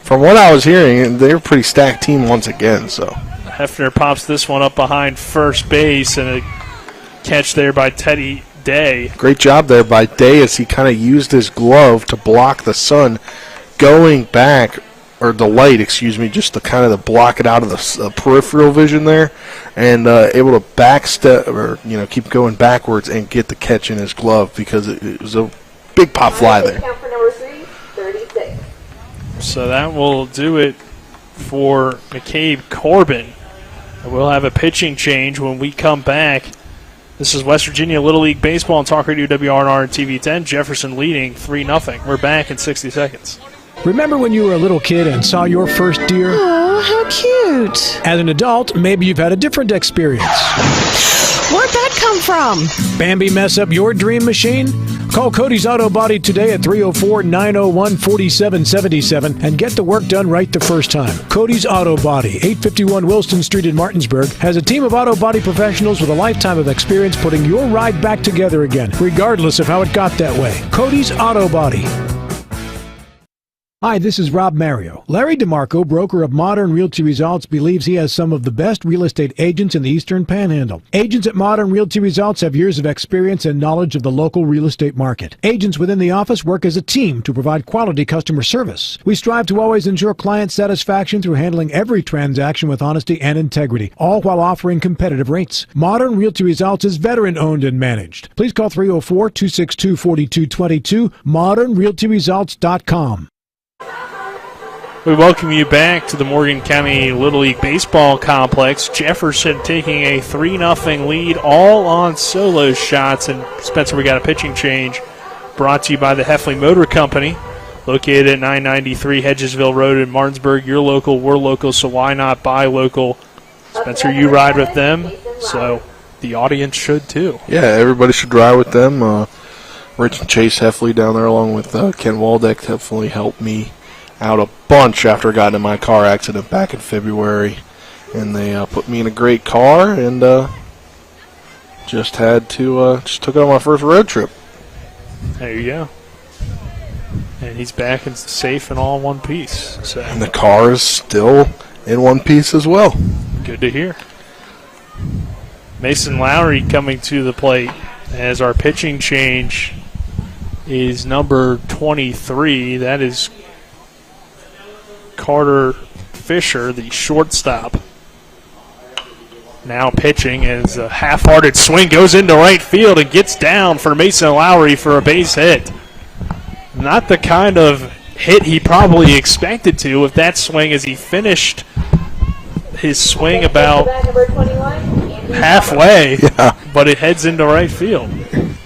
From what I was hearing, they're a pretty stacked team once again. So Hefner pops this one up behind first base, and a catch there by Teddy Day. Great job there by Day as he kind of used his glove to block the sun going back, or the light, just to kind of block it out of the peripheral vision there, and able to backstep or keep going backwards and get the catch in his glove because it was a big pop fly there. Count for number 3, 36. So that will do it for McCabe Corbin. And we'll have a pitching change when we come back. This is West Virginia Little League Baseball on Talk Radio WRNR and TV10. Jefferson leading 3-0. We're back in 60 seconds. Remember when you were a little kid and saw your first deer? Oh, how cute. As an adult, maybe you've had a different experience. Weren't that come from? Bambi mess up your dream machine? Call Cody's Auto Body today at 304-901-4777 and get the work done right the first time. Cody's Auto Body, 851 Wilson Street in Martinsburg, has a team of auto body professionals with a lifetime of experience putting your ride back together again, regardless of how it got that way. Cody's Auto Body. Hi, this is Rob Mario. Larry DeMarco, broker of Modern Realty Results, believes he has some of the best real estate agents in the Eastern Panhandle. Agents at Modern Realty Results have years of experience and knowledge of the local real estate market. Agents within the office work as a team to provide quality customer service. We strive to always ensure client satisfaction through handling every transaction with honesty and integrity, all while offering competitive rates. Modern Realty Results is veteran-owned and managed. Please call 304-262-4222, modernrealtyresults.com. We welcome you back to the Morgan County Little League Baseball Complex. Jefferson taking a 3-0 lead, all on solo shots. And Spencer, we got a pitching change brought to you by the Heffley Motor Company, located at 993 Hedgesville Road in Martinsburg. You're local, we're local, so why not buy local? Spencer, you ride with them, so the audience should too. Yeah, everybody should ride with them. Rich and Chase Heffley down there, along with Ken Waldeck, definitely helped me out a bunch after I got in my car accident back in February. And they put me in a great car and just took it on my first road trip. There you go. And he's back and safe and all in one piece. So. And the car is still in one piece as well. Good to hear. Mason Lowry coming to the plate as our pitching change is number 23. That is Carter Fisher, the shortstop. Now pitching as a half-hearted swing goes into right field and gets down for Mason Lowry for a base hit. Not the kind of hit he probably expected to with that swing, as he finished his swing about halfway, but it heads into right field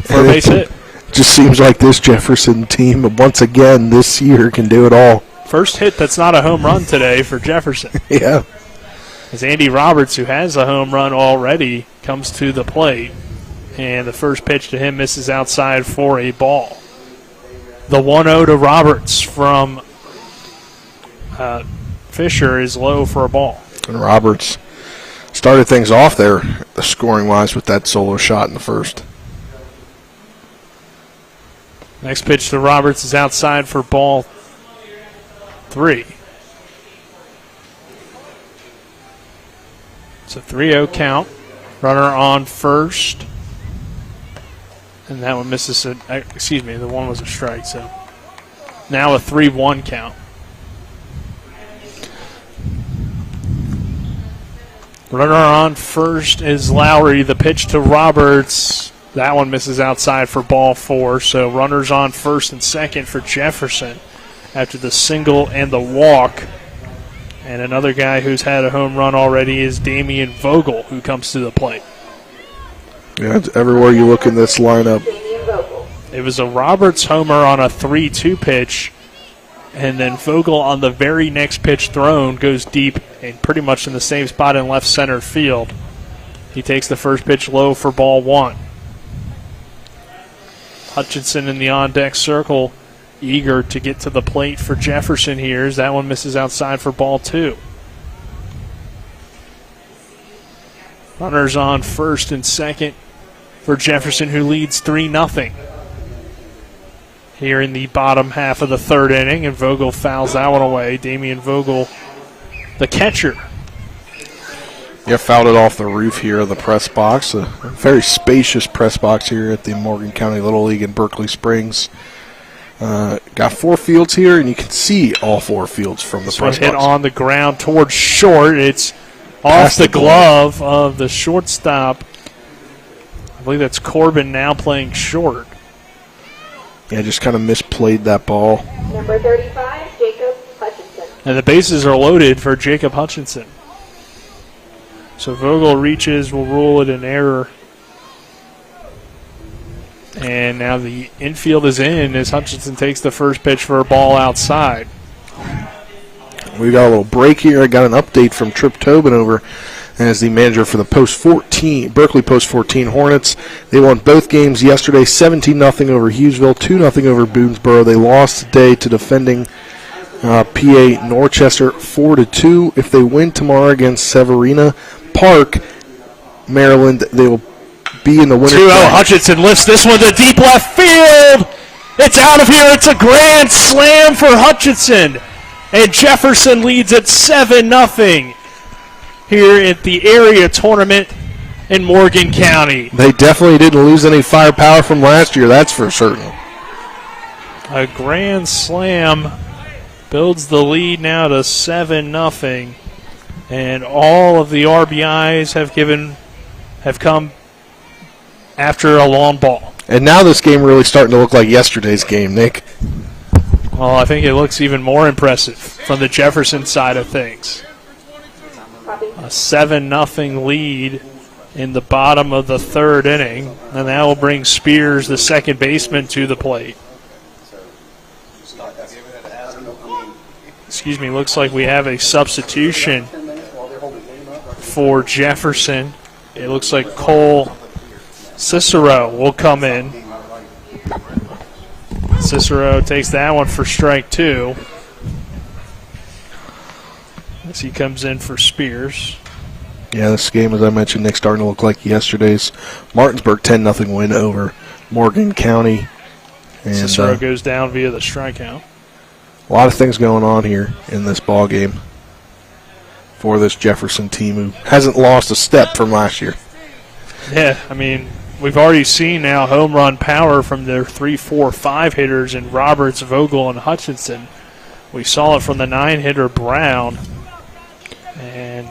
for a base hit. Just seems like this Jefferson team, once again, this year can do it all. First hit that's not a home run today for Jefferson. Yeah. As Andy Roberts, who has a home run already, comes to the plate. And the first pitch to him misses outside for a ball. The 1-0 to Roberts from Fisher is low for a ball. And Roberts started things off there, scoring-wise, with that solo shot in the first. Next pitch to Roberts is outside for ball 3. It's a 3-0 count. Runner on first. And that one misses it. Excuse me, the one was a strike. So now a 3-1 count. Runner on first is Lowry. The pitch to Roberts. That one misses outside for ball 4. So runners on first and second for Jefferson after the single and the walk. And another guy who's had a home run already is Damian Vogel, who comes to the plate. Yeah, it's everywhere you look in this lineup. It was a Roberts homer on a 3-2 pitch, and then Vogel on the very next pitch thrown goes deep and pretty much in the same spot in left center field. He takes the first pitch low for ball 1. Hutchinson in the on-deck circle, eager to get to the plate for Jefferson here, as that one misses outside for ball 2. Runners on first and second for Jefferson, who leads 3-0 here in the bottom half of the third inning, and Vogel fouls that one away. Damian Vogel, the catcher. Yeah, fouled it off the roof here of the press box. A very spacious press box here at the Morgan County Little League in Berkeley Springs. Got 4 fields here, and you can see all 4 fields from the press box. Hit on the ground towards short. It's off the glove of the shortstop. I believe that's Corbin now playing short. Yeah, just kind of misplayed that ball. Number 35, Jacob Hutchinson. And the bases are loaded for Jacob Hutchinson. So Vogel reaches, will rule it an error. And now the infield is in as Hutchinson takes the first pitch for a ball outside. We got a little break here. I got an update from Trip Tobin over as the manager for the Berkeley Post 14 Hornets. They won both games yesterday, 17-0 over Hughesville, 2-0 over Boonesboro. They lost today to defending PA Norchester 4-2. If they win tomorrow against Severina Park, Maryland, they will be in the winner. 2-0. Hutchinson lifts this one to deep left field. It's out of here. It's a grand slam for Hutchinson. And Jefferson leads at 7-0 here at the area tournament in Morgan County. They definitely didn't lose any firepower from last year, that's for certain. A grand slam builds the lead now to 7-0. And all of the RBIs have come after a long ball. And now this game really starting to look like yesterday's game, Nick. Well, I think it looks even more impressive from the Jefferson side of things. A 7-0 lead in the bottom of the third inning, and that will bring Spears, the second baseman, to the plate. Excuse me, looks like we have a substitution for Jefferson. It looks like Cole Cicero will come in. Cicero takes that one for strike 2 as he comes in for Spears. Yeah, this game, as I mentioned, Nick, starting to look like yesterday's Martinsburg 10-0 win over Morgan County. And Cicero goes down via the strikeout. A lot of things going on here in this ball game for this Jefferson team, who hasn't lost a step from last year. Yeah, I mean, we've already seen now home run power from their 3, 4, 5 hitters in Roberts, Vogel, and Hutchinson. We saw it from the 9-hitter Brown. And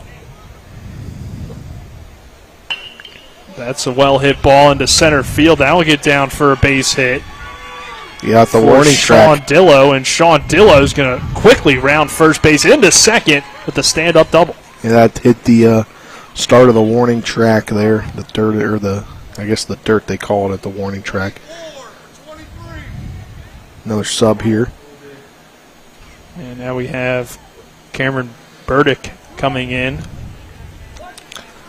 that's a well-hit ball into center field. That will get down for a base hit. Yeah, at the warning track. Sean Dillow, and Sean Dillow's going to quickly round first base into second with the stand-up double. Yeah, that hit the start of the warning track there, the dirt, or I guess the dirt they call it at the warning track. Another sub here. And now we have Cameron Burdick coming in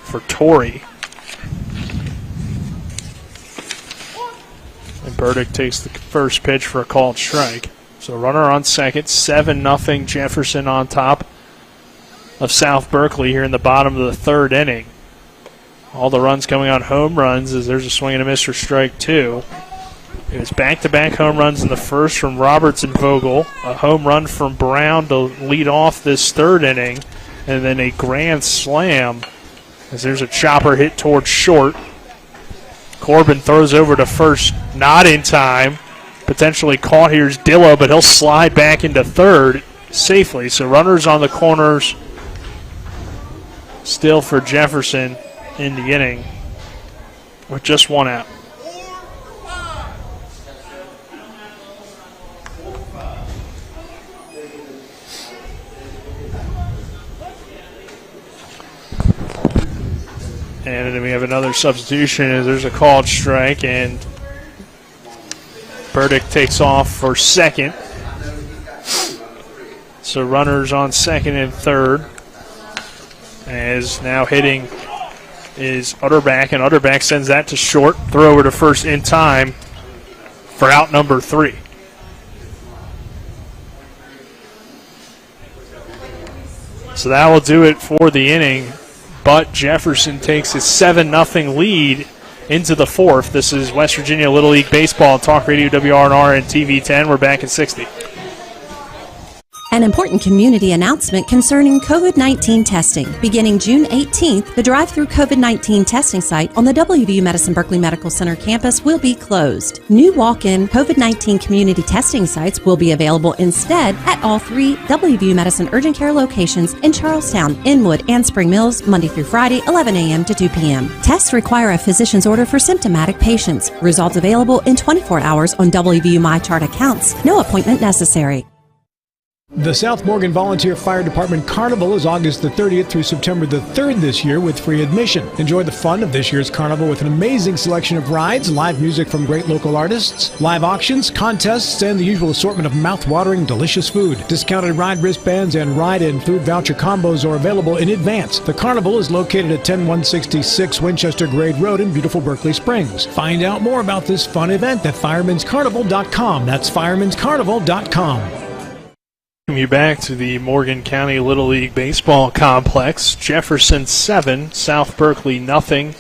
for Torrey. And Burdick takes the first pitch for a called strike. So runner on second, 7-0 Jefferson on top of South Berkeley here in the bottom of the third inning. All the runs coming on home runs as there's a swing and a miss for strike 2. It was back-to-back home runs in the first from Roberts and Vogel, a home run from Brown to lead off this third inning, and then a grand slam as there's a chopper hit towards short. Corbin throws over to first, not in time. Potentially caught here's Dillow, but he'll slide back into third safely. So runners on the corners still for Jefferson in the inning with just one out. And then we have another substitution as there's a called strike, and Burdick takes off for second. So runners on second and third. As now hitting is Utterback, and Utterback sends that to short. Throw over to first in time for out number 3. So that will do it for the inning. But Jefferson takes his 7-0 lead into the fourth. This is West Virginia Little League Baseball, Talk Radio WRNR and TV 10. We're back at 60. An important community announcement concerning COVID-19 testing. Beginning June 18th, the drive-through COVID-19 testing site on the WVU Medicine Berkeley Medical Center campus will be closed. New walk-in COVID-19 community testing sites will be available instead at all 3 WVU Medicine urgent care locations in Charlestown, Inwood, and Spring Mills, Monday through Friday, 11 a.m. to 2 p.m. Tests require a physician's order for symptomatic patients. Results available in 24 hours on WVU MyChart accounts. No appointment necessary. The South Morgan Volunteer Fire Department Carnival is August the 30th through September the 3rd this year with free admission. Enjoy the fun of this year's carnival with an amazing selection of rides, live music from great local artists, live auctions, contests, and the usual assortment of mouth-watering, delicious food. Discounted ride wristbands and ride and food voucher combos are available in advance. The carnival is located at 10166 Winchester Grade Road in beautiful Berkeley Springs. Find out more about this fun event at firemanscarnival.com. That's firemanscarnival.com. You back to the Morgan County Little League Baseball Complex. Jefferson 7, South Berkeley nothing.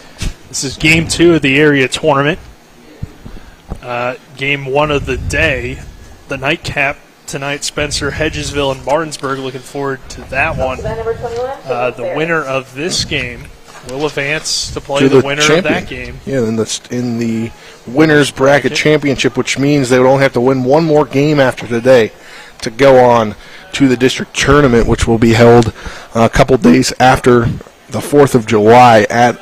This is game 2 of the area tournament. Game 1 of the day. The nightcap tonight, Spencer, Hedgesville, and Martinsburg. Looking forward to that one. The winner of this game will advance to play the winner of that game. Yeah, in the winner's bracket championship, which means they would only have to win one more game after today to go on to the district tournament, which will be held a couple days after the 4th of July at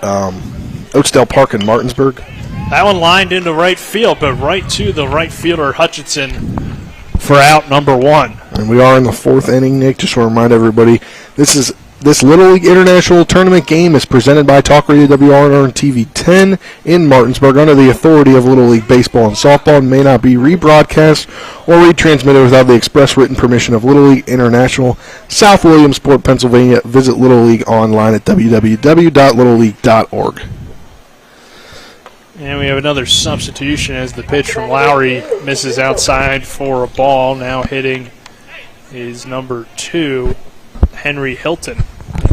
Oatsdale Park in Martinsburg. That one lined into right field, but right to the right fielder, Hutchinson, for out number 1. And we are in the 4th inning, Nick. Just want to remind everybody, this Little League International Tournament game is presented by Talk Radio WRNR and TV 10 in Martinsburg under the authority of Little League Baseball and Softball and may not be rebroadcast or retransmitted without the express written permission of Little League International, South Williamsport, Pennsylvania. Visit Little League online at www.littleleague.org. And we have another substitution as the pitch from Lowry misses outside for a ball. Now hitting is number 2, Henry Hilton.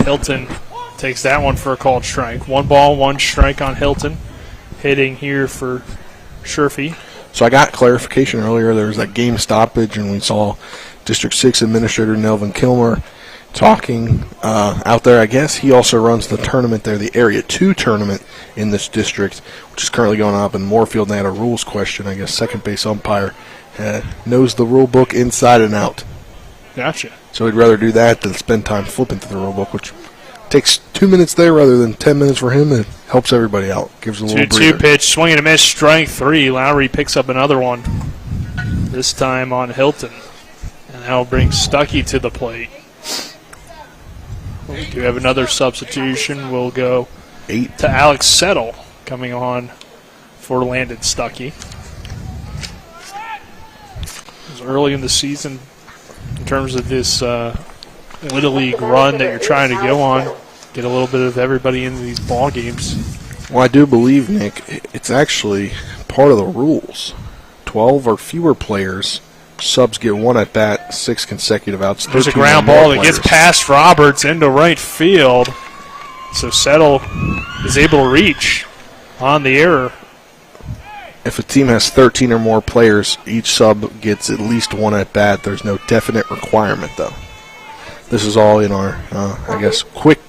Hilton takes that one for a called strike. 1 ball, 1 strike on Hilton. Hitting here for Sherfy. So I got clarification earlier. There was that game stoppage, and we saw District 6 Administrator Nelvin Kilmer talking out there. I guess he also runs the tournament there, the Area 2 tournament in this district, which is currently going on up in Moorfield. And they had a rules question. I guess second base umpire knows the rule book inside and out. Gotcha. So he'd rather do that than spend time flipping through the rule book, which takes 2 minutes there rather than 10 minutes for him. It helps everybody out. Gives a little breather. 2-2 pitch, swing and a miss, strike 3. Lowry picks up another one, this time on Hilton. And that'll bring Stuckey to the plate. We do have another substitution. We'll go 8 to Alex Settle coming on for Landon Stuckey. It was early in the season in terms of this Little League run that you're trying to go on. Get a little bit of everybody into these ball games. Well, I do believe, Nick, it's actually part of the rules. 12 or fewer players, subs get 1 at bat, 6 consecutive outs. There's a ground ball that gets past Roberts into right field. So Settle is able to reach on the error. If a team has 13 or more players, each sub gets at least 1 at bat. There's no definite requirement, though. This is all in our, quick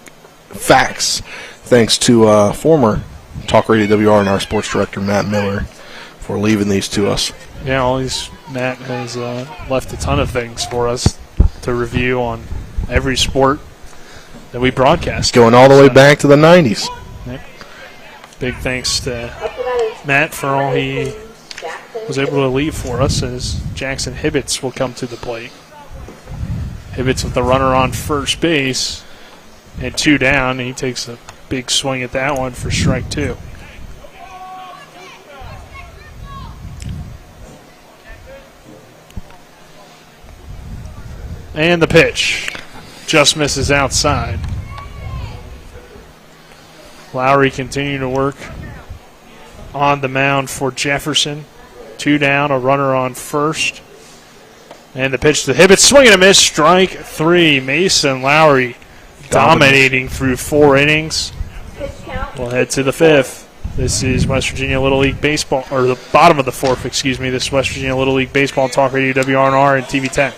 facts, thanks to former Talk Radio WR and our sports director, Matt Miller, for leaving these to us. Yeah, Matt has left a ton of things for us to review on every sport that we broadcast. Going all the way back to the 90s. Yep. Big thanks to Matt for all he was able to leave for us, as Jackson Hibbets will come to the plate. Hibbets with the runner on first base and 2 down. And he takes a big swing at that one for strike 2. And the pitch just misses outside. Lowry continuing to work on the mound for Jefferson. 2 down, a runner on first. And the pitch to Hibbets, swing and a miss, strike 3. Mason Lowry dominating through 4 innings. We'll head to the 5th. This is West Virginia Little League Baseball, or the bottom of the 4th, excuse me. This is West Virginia Little League Baseball on Talk Radio WRNR and TV 10.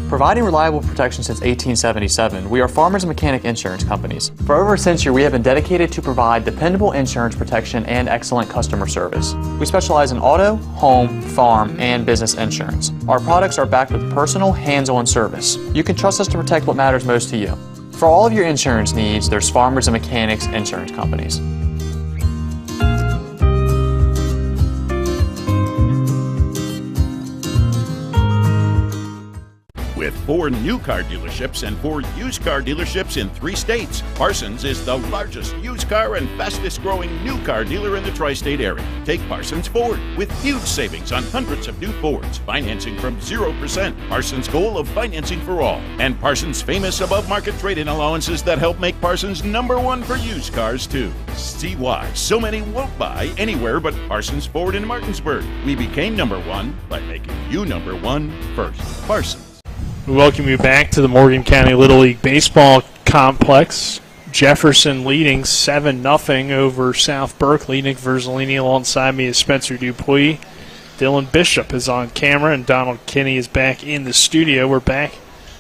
Providing reliable protection since 1877, we are Farmers and Mechanic Insurance Companies. For over a century, we have been dedicated to provide dependable insurance protection and excellent customer service. We specialize in auto, home, farm, and business insurance. Our products are backed with personal, hands-on service. You can trust us to protect what matters most to you. For all of your insurance needs, there's Farmers and Mechanics Insurance Companies. With 4 new car dealerships and 4 used car dealerships in 3 states, Parsons is the largest used car and fastest growing new car dealer in the tri-state area. Take Parsons Ford with huge savings on hundreds of new Fords, financing from 0%, Parsons' goal of financing for all, and Parsons' famous above-market trade-in allowances that help make Parsons #1 for used cars too. See why so many won't buy anywhere but Parsons Ford in Martinsburg. We became #1 by making you #1 first. Parsons. We welcome you back to the Morgan County Little League Baseball Complex. Jefferson leading 7-0 over South Berkeley. Nick Verzolini alongside me is Spencer Dupuis. Dylan Bishop is on camera, and Donald Kinney is back in the studio. We're back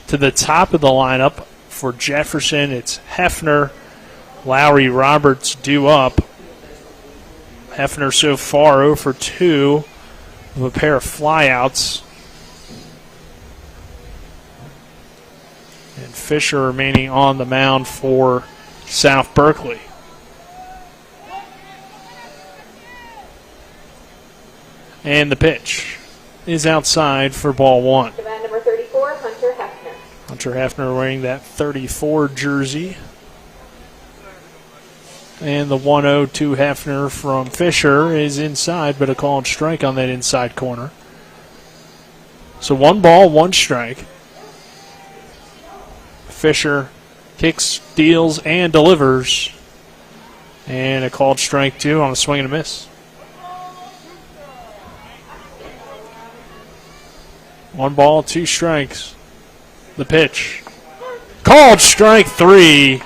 to the top of the lineup for Jefferson. It's Hefner, Lowry, Roberts due up. Hefner so far 0 for 2 with a pair of flyouts. And Fisher remaining on the mound for South Berkeley. And the pitch is outside for ball 1. Event number 34, Hunter Hefner. Hunter Hefner wearing that 34 jersey. And the 1-0 to Hefner from Fisher is inside, but a called strike on that inside corner. So 1 ball, 1 strike. Fisher kicks, deals, and delivers. And a called strike, too, on a swing and a miss. 1 ball, 2 strikes. The pitch. Called strike 3.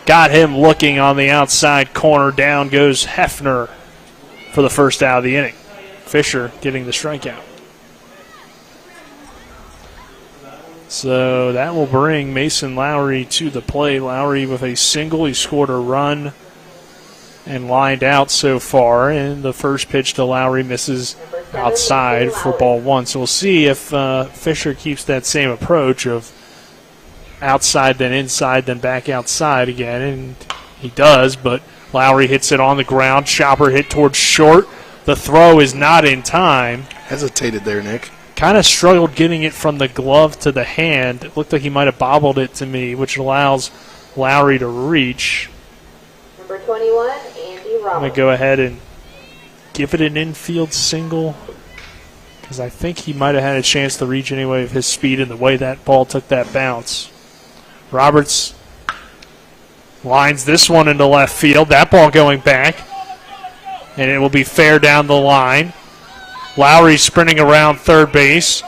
Got him looking on the outside corner. Down goes Hefner for the first out of the inning. Fisher getting the strikeout. So that will bring Mason Lowry to the plate. Lowry with a single. He scored a run and lined out so far. And the first pitch to Lowry misses outside for ball 1. So we'll see if Fisher keeps that same approach of outside, then inside, then back outside again. And he does, but Lowry hits it on the ground. Chopper hit towards short. The throw is not in time. Hesitated there, Nick. Kind of struggled getting it from the glove to the hand. It looked like he might have bobbled it to me, which allows Lowry to reach. Number 21, Andy Roberts. I'm going to go ahead and give it an infield single because I think he might have had a chance to reach anyway with his speed and the way that ball took that bounce. Roberts lines this one into left field. That ball going back, and it will be fair down the line. Lowry sprinting around third base,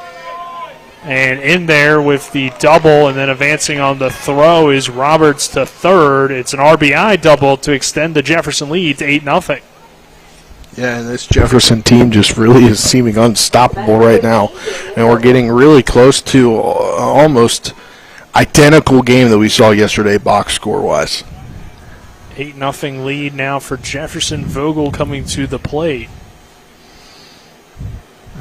and in there with the double and then advancing on the throw is Roberts to third. It's an RBI double to extend the Jefferson lead to 8-0. Yeah, and this Jefferson team just really is seeming unstoppable right now, and we're getting really close to almost identical game that we saw yesterday box score-wise. 8-0 lead now for Jefferson. Vogel coming to the plate.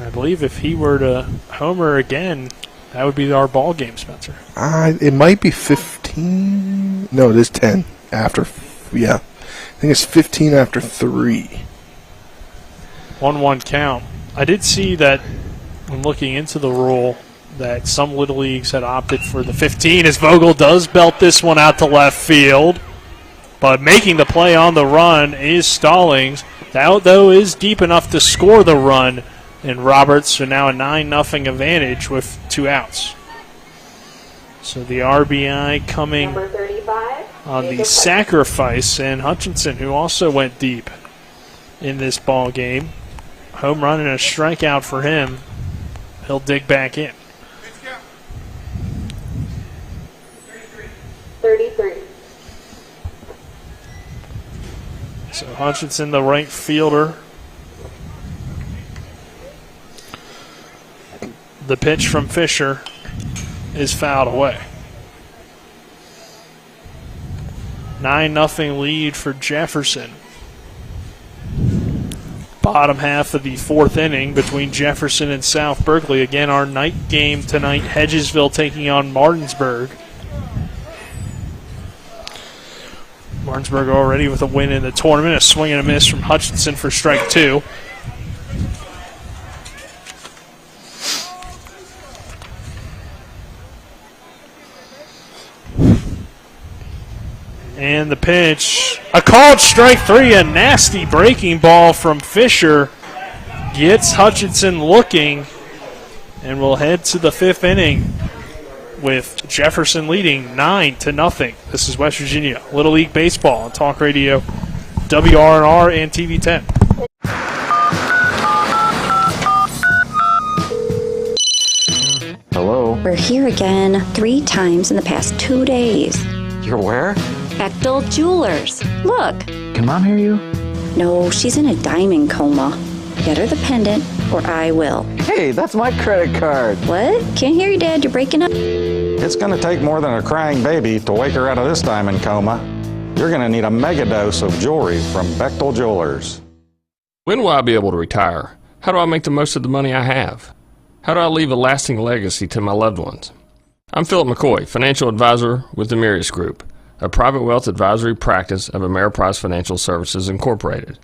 I believe if he were to homer again, that would be our ball game, Spencer. It might be 15. No, it is 10 after. Yeah, I think it's 15 after 3. 1-1 count. I did see that when looking into the rule that some Little Leagues had opted for the 15 as Vogel does belt this one out to left field. But making the play on the run is Stallings. That, though, is deep enough to score the run. And Roberts are now a 9-0 advantage with 2 outs. So the RBI coming on the sacrifice, and Hutchinson, who also went deep in this ball game. Home run and a strikeout for him. He'll dig back in. 33. So Hutchinson, the right fielder. The pitch from Fisher is fouled away. 9-0 lead for Jefferson. Bottom half of the 4th inning between Jefferson and South Berkeley. Again, our night game tonight, Hedgesville taking on Martinsburg. Martinsburg already with a win in the tournament. A swing and a miss from Hutchinson for strike 2. And the pitch, a called strike three, a nasty breaking ball from Fisher. Gets Hutchinson looking, and we'll head to the fifth inning with Jefferson leading 9-0. This is West Virginia Little League Baseball on Talk Radio, WRNR, and TV 10. Hello? We're here again 3 times in the past 2 days. You're where? Bechtel Jewelers. Look. Can Mom hear you? No, she's in a diamond coma. Get her the pendant, or I will. Hey, that's my credit card. What? Can't hear you, Dad. You're breaking up. It's going to take more than a crying baby to wake her out of this diamond coma. You're going to need a mega dose of jewelry from Bechtel Jewelers. When will I be able to retire? How do I make the most of the money I have? How do I leave a lasting legacy to my loved ones? I'm Philip McCoy, financial advisor with the Mirius Group, a private wealth advisory practice of Ameriprise Financial Services Incorporated.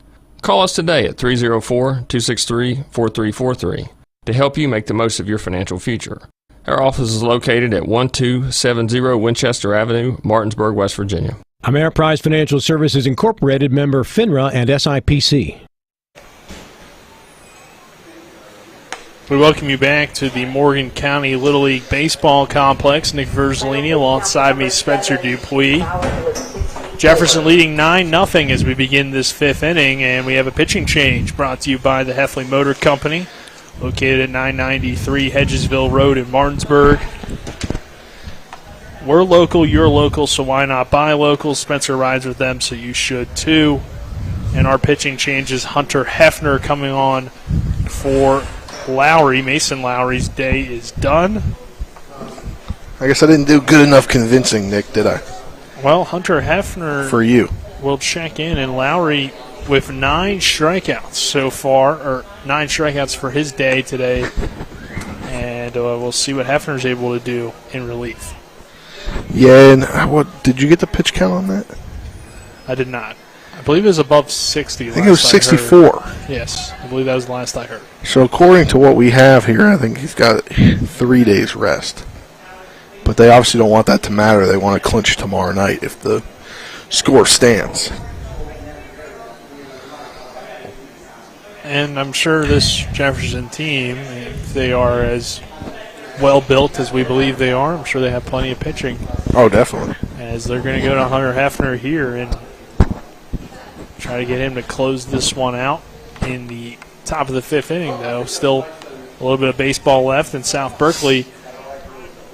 Call us today at 304-263-4343 to help you make the most of your financial future. Our office is located at 1270 Winchester Avenue, Martinsburg, West Virginia. Ameriprise Financial Services Incorporated, member FINRA and SIPC. We welcome you back to the Morgan County Little League Baseball Complex. Nick Verzolini alongside me, Spencer Dupuis. Jefferson leading 9-0 as we begin this fifth inning, and we have a pitching change brought to you by the Heffley Motor Company, located at 993 Hedgesville Road in Martinsburg. We're local, you're local, so why not buy local? Spencer rides with them, so you should too. And our pitching change is Hunter Hefner coming on for Lowry. Mason Lowry's day is done. I guess I didn't do good enough convincing, Nick, did I? Well, Hunter Hefner for you will check in, and Lowry with 9 strikeouts so far, or 9 strikeouts for his day today, and we'll see what Hefner's able to do in relief. Yeah, and what did you get the pitch count on that? I did not. I believe it was above 60. I think it was 64. Yes, I believe that was the last I heard. So according to what we have here, I think he's got 3 days rest. But they obviously don't want that to matter. They want to clinch tomorrow night if the score stands. And I'm sure this Jefferson team, if they are as well built as we believe they are, I'm sure they have plenty of pitching. Oh, definitely. As they're going to go to Hunter Hefner here and try to get him to close this one out in the top of the fifth inning, though. Still a little bit of baseball left, and South Berkeley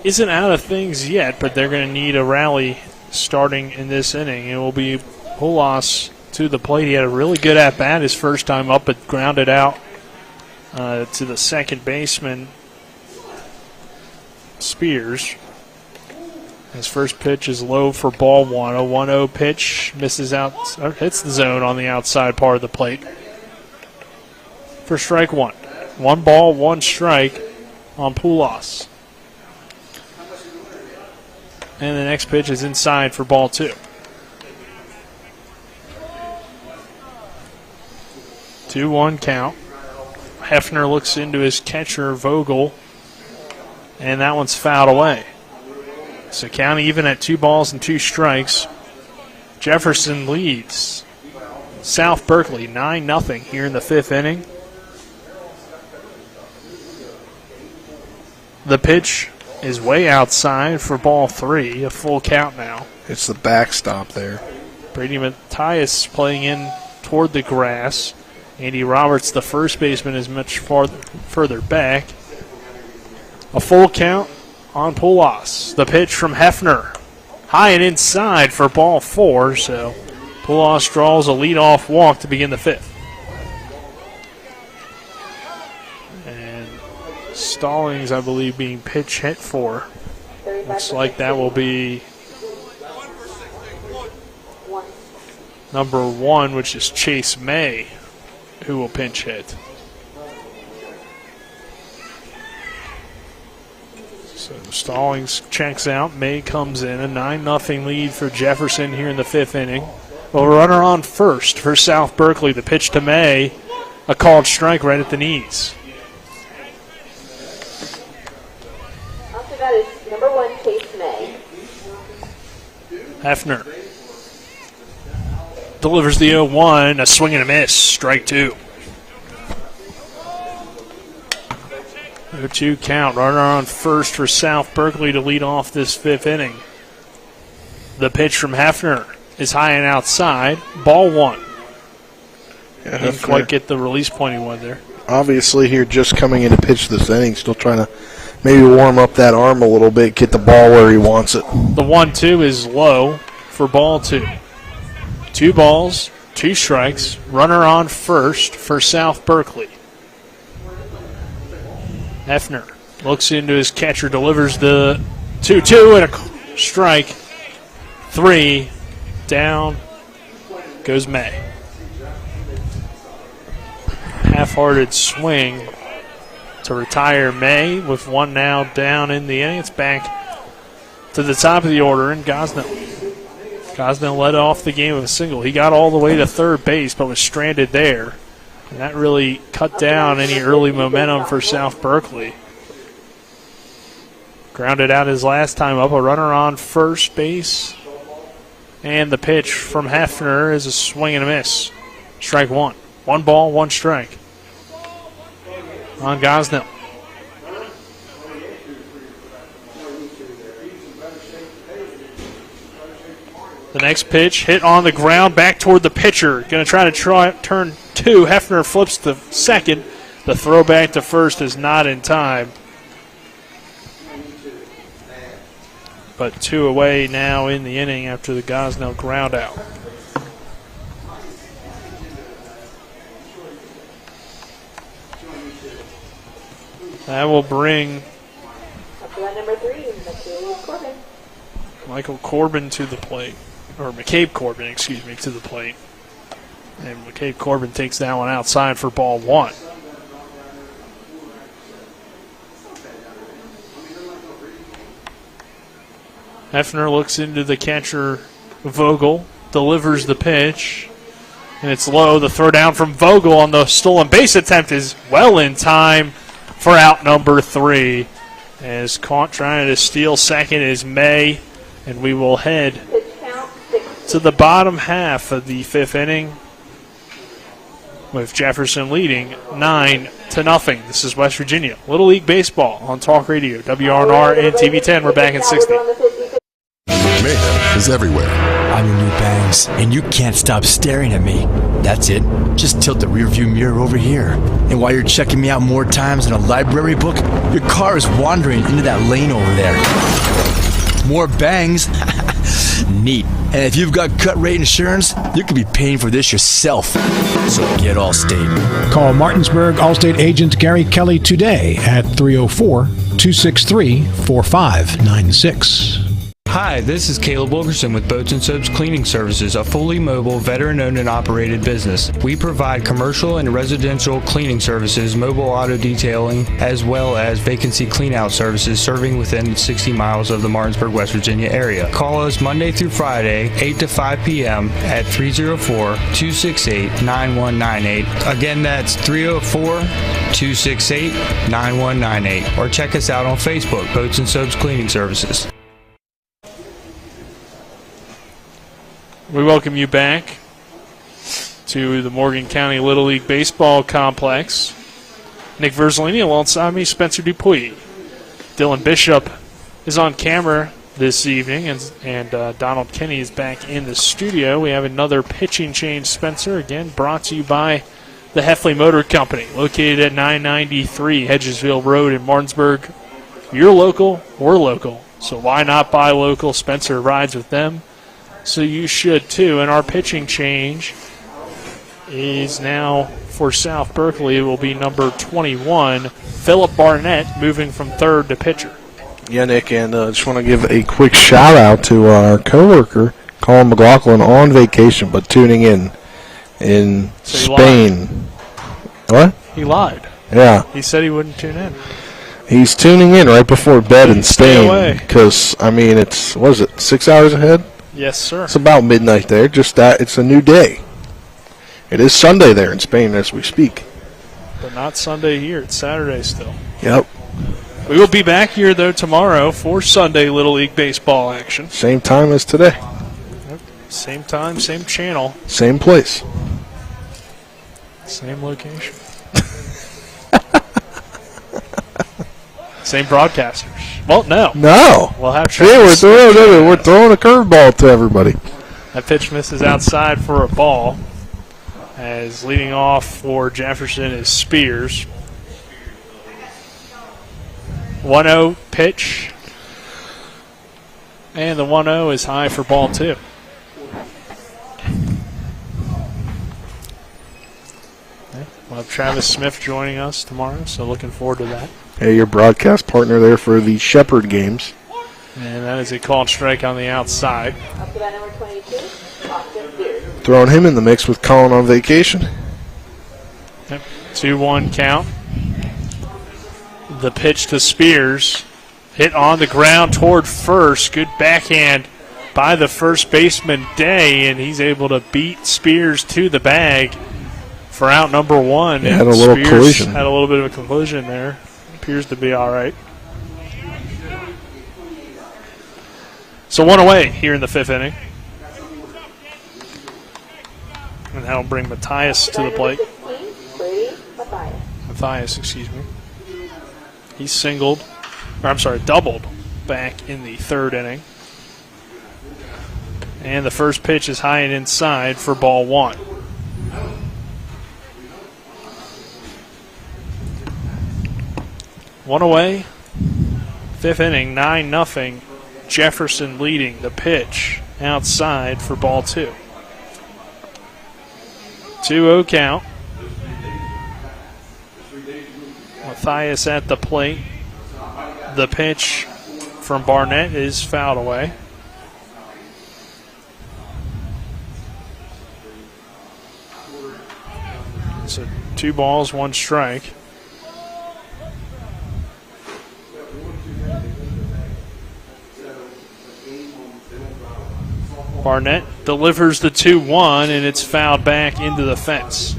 isn't out of things yet, but they're going to need a rally starting in this inning. It will be Pulas to the plate. He had a really good at-bat his first time up, but grounded out to the second baseman, Spears. His first pitch is low for ball 1. A 1-0 pitch misses out, or hits the zone on the outside part of the plate for strike 1. 1 ball, 1 strike on Pulas. And the next pitch is inside for ball 2. 2-1 count. Hefner looks into his catcher, Vogel, and that one's fouled away. So count even at 2 balls and 2 strikes. Jefferson leads South Berkeley 9-0 here in the fifth inning. The pitch is way outside for ball 3, a full count now. It's the backstop there. Brady Matthias playing in toward the grass. Andy Roberts, the first baseman, is much further back. A full count on Pulas. The pitch from Hefner. High and inside for ball 4, so Pulas draws a leadoff walk to begin the fifth. And Stallings, I believe, being pitch hit for. Looks like that will be number 1, which is Chase May, who will pinch hit. So Stallings checks out. May comes in. A 9-0 lead for Jefferson here in the fifth inning. Well, runner on first for South Berkeley. The pitch to May. A called strike right at the knees. After that is number 1, Chase May. Hefner delivers the 0-1, a swing and a miss, strike 2. 0-2 count, runner on first for South Berkeley to lead off this 5th inning. The pitch from Hefner is high and outside, ball 1. Yeah, Didn't quite get the release point he wanted there. Obviously here just coming in to pitch this inning, still trying to maybe warm up that arm a little bit, get the ball where he wants it. The 1-2 is low for ball 2. 2 balls, 2 strikes, runner on first for South Berkeley. Hefner looks into his catcher, delivers the 2-2 and a strike. 3 down goes May. Half-hearted swing to retire May with 1 now down in the inning. It's back to the top of the order in Gosnell. Gosnell led off the game with a single. He got all the way to third base but was stranded there. And that really cut down any early momentum for South Berkeley. Grounded out his last time up, a runner on first base. And the pitch from Hefner is a swing and a miss. Strike 1. 1 ball, 1 strike. On Gosnell. The next pitch hit on the ground back toward the pitcher. Going to try to turn 2. Hefner flips to second. The throw back to first is not in time. But 2 away now in the inning after the Gosnell ground out. That will bring number 3, Corbin. Michael Corbin to the plate. Or McCabe Corbin, excuse me, to the plate. And McCabe Corbin takes that one outside for ball 1. Hefner looks into the catcher, Vogel, delivers the pitch, and it's low. The throw down from Vogel on the stolen base attempt is well in time for out number 3. As caught trying to steal second is May, and we will head to the bottom half of the 5th inning with Jefferson leading 9-0. This is West Virginia Little League Baseball on Talk Radio, WRNR and TV10. We're back in 60. Mayhem is everywhere. I'm your new bangs, and you can't stop staring at me. That's it. Just tilt the rearview mirror over here. And while you're checking me out more times than a library book, your car is wandering into that lane over there. More bangs? Neat. And if you've got cut rate insurance, you could be paying for this yourself. So get Allstate. Call Martinsburg Allstate agent Gary Kelly today at 304-263-4596. Hi, this is Caleb Wilkerson with Boats and Soaps Cleaning Services, a fully mobile, veteran-owned and operated business. We provide commercial and residential cleaning services, mobile auto detailing, as well as vacancy cleanout services serving within 60 miles of the Martinsburg, West Virginia area. Call us Monday through Friday, 8 to 5 p.m. at 304-268-9198. Again, that's 304-268-9198. Or check us out on Facebook, Boats and Soaps Cleaning Services. We welcome you back to the Morgan County Little League Baseball Complex. Nick Verzolini alongside me, Spencer Dupuy. Dylan Bishop is on camera this evening, and Donald Kenny is back in the studio. We have another pitching change, Spencer, again brought to you by the Heffley Motor Company, located at 993 Hedgesville Road in Martinsburg. You're local, we're local, so why not buy local? Spencer rides with them, so you should too. And our pitching change is now for South Berkeley. It will be number 21, Philip Barnett, moving from third to pitcher. Yeah, Nick, and I just want to give a quick shout-out to our coworker, Colin McLaughlin, on vacation, but tuning in Spain. What? He lied. Yeah. He said he wouldn't tune in. He's tuning in right before bed in Spain because, I mean, it's, what is it, 6 hours ahead? Yes, sir. It's about midnight there, just that it's a new day. It is Sunday there in Spain as we speak. But not Sunday here. It's Saturday still. Yep. We will be back here, though, tomorrow for Sunday Little League Baseball action. Same time as today. Same time, same channel. Same place. Same location. Same broadcasters. Well, no. No. We'll have See, we're throwing a curveball to everybody. That pitch misses outside for a ball. As leading off for Jefferson is Spears. 1-0 pitch. And the 1-0 is high for ball 2. We'll have Travis Smith joining us tomorrow, so looking forward to that. Hey, your broadcast partner there for the Shepherd games. And that is a called strike on the outside. Up to bat number 22, Austin Spears. Throwing him in the mix with Colin on vacation. Yep. 2-1 count. The pitch to Spears. Hit on the ground toward first. Good backhand by the first baseman, Day, and he's able to beat Spears to the bag for out number 1. Had a little Spears collision. Had a little bit of a collision there. Appears to be all right. So 1 away here in the 5th inning. And that'll bring Matthias to the plate. Matthias, excuse me. He doubled back in the 3rd inning. And the first pitch is high and inside for ball 1. One away, 5th inning, 9-0. Jefferson leading. The pitch outside for ball 2. 2-0 count. Matthias at the plate. The pitch from Barnett is fouled away. So 2 balls, 1 strike. Barnett delivers the 2-1, and it's fouled back into the fence.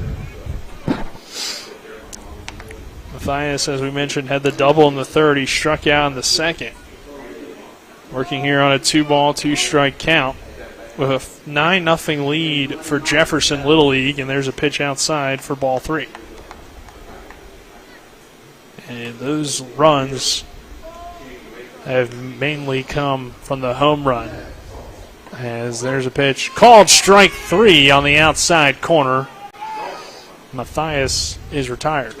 Matthias, as we mentioned, had the double in the 3rd. He struck out in the 2nd. Working here on a 2-ball, 2-strike count with a 9-0 lead for Jefferson Little League, and there's a pitch outside for ball 3. And those runs have mainly come from the home run. As there's a pitch called strike 3 on the outside corner. Matthias is retired.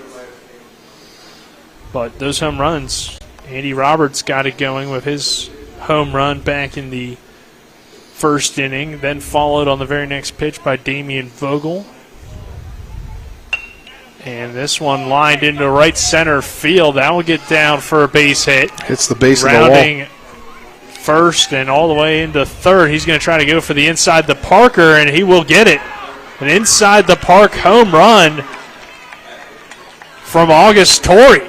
But those home runs, Andy Roberts got it going with his home run back in the 1st inning, then followed on the very next pitch by Damian Vogel. And this one lined into right center field. That will get down for a base hit. Hits the base of the wall. Rounding first and all the way into 3rd. He's going to try to go for the inside the Parker, and he will get it. An inside the park home run from August Torrey.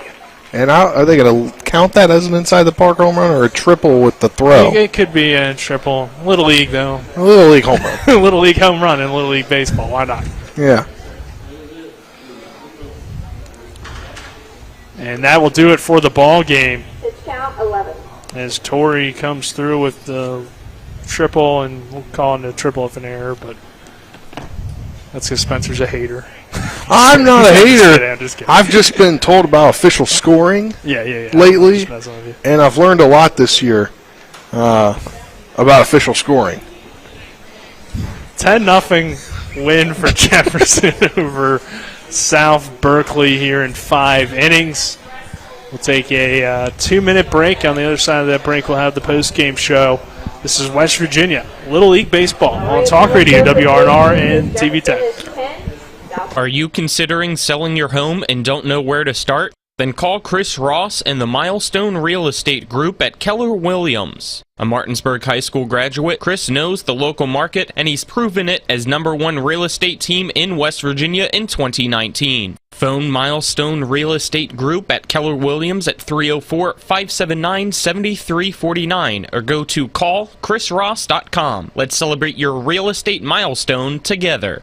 And are they going to count that as an inside the park home run or a triple with the throw? It could be a triple. Little League, though. A Little League home run. Little League home run in Little League baseball. Why not? Yeah. And that will do it for the ball game. Pitch count 11. As Torrey comes through with the triple, and we'll call it a triple if an error, but that's because Spencer's a hater. I'm not a hater. I'm just kidding. I've just been told about official scoring lately, and I've learned a lot this year about official scoring. 10-0 win for Jefferson over South Berkeley here in 5 innings. We'll take a 2-minute break. On the other side of that break, we'll have the post-game show. This is West Virginia Little League Baseball on Talk Radio, WRNR, and TV 10. Are you considering selling your home and don't know where to start? Then call Chris Ross and the Milestone Real Estate Group at Keller Williams. A Martinsburg High School graduate, Chris knows the local market, and he's proven it as #1 real estate team in West Virginia in 2019. Phone Milestone Real Estate Group at Keller Williams at 304-579-7349 or go to callchrisross.com. Let's celebrate your real estate milestone together.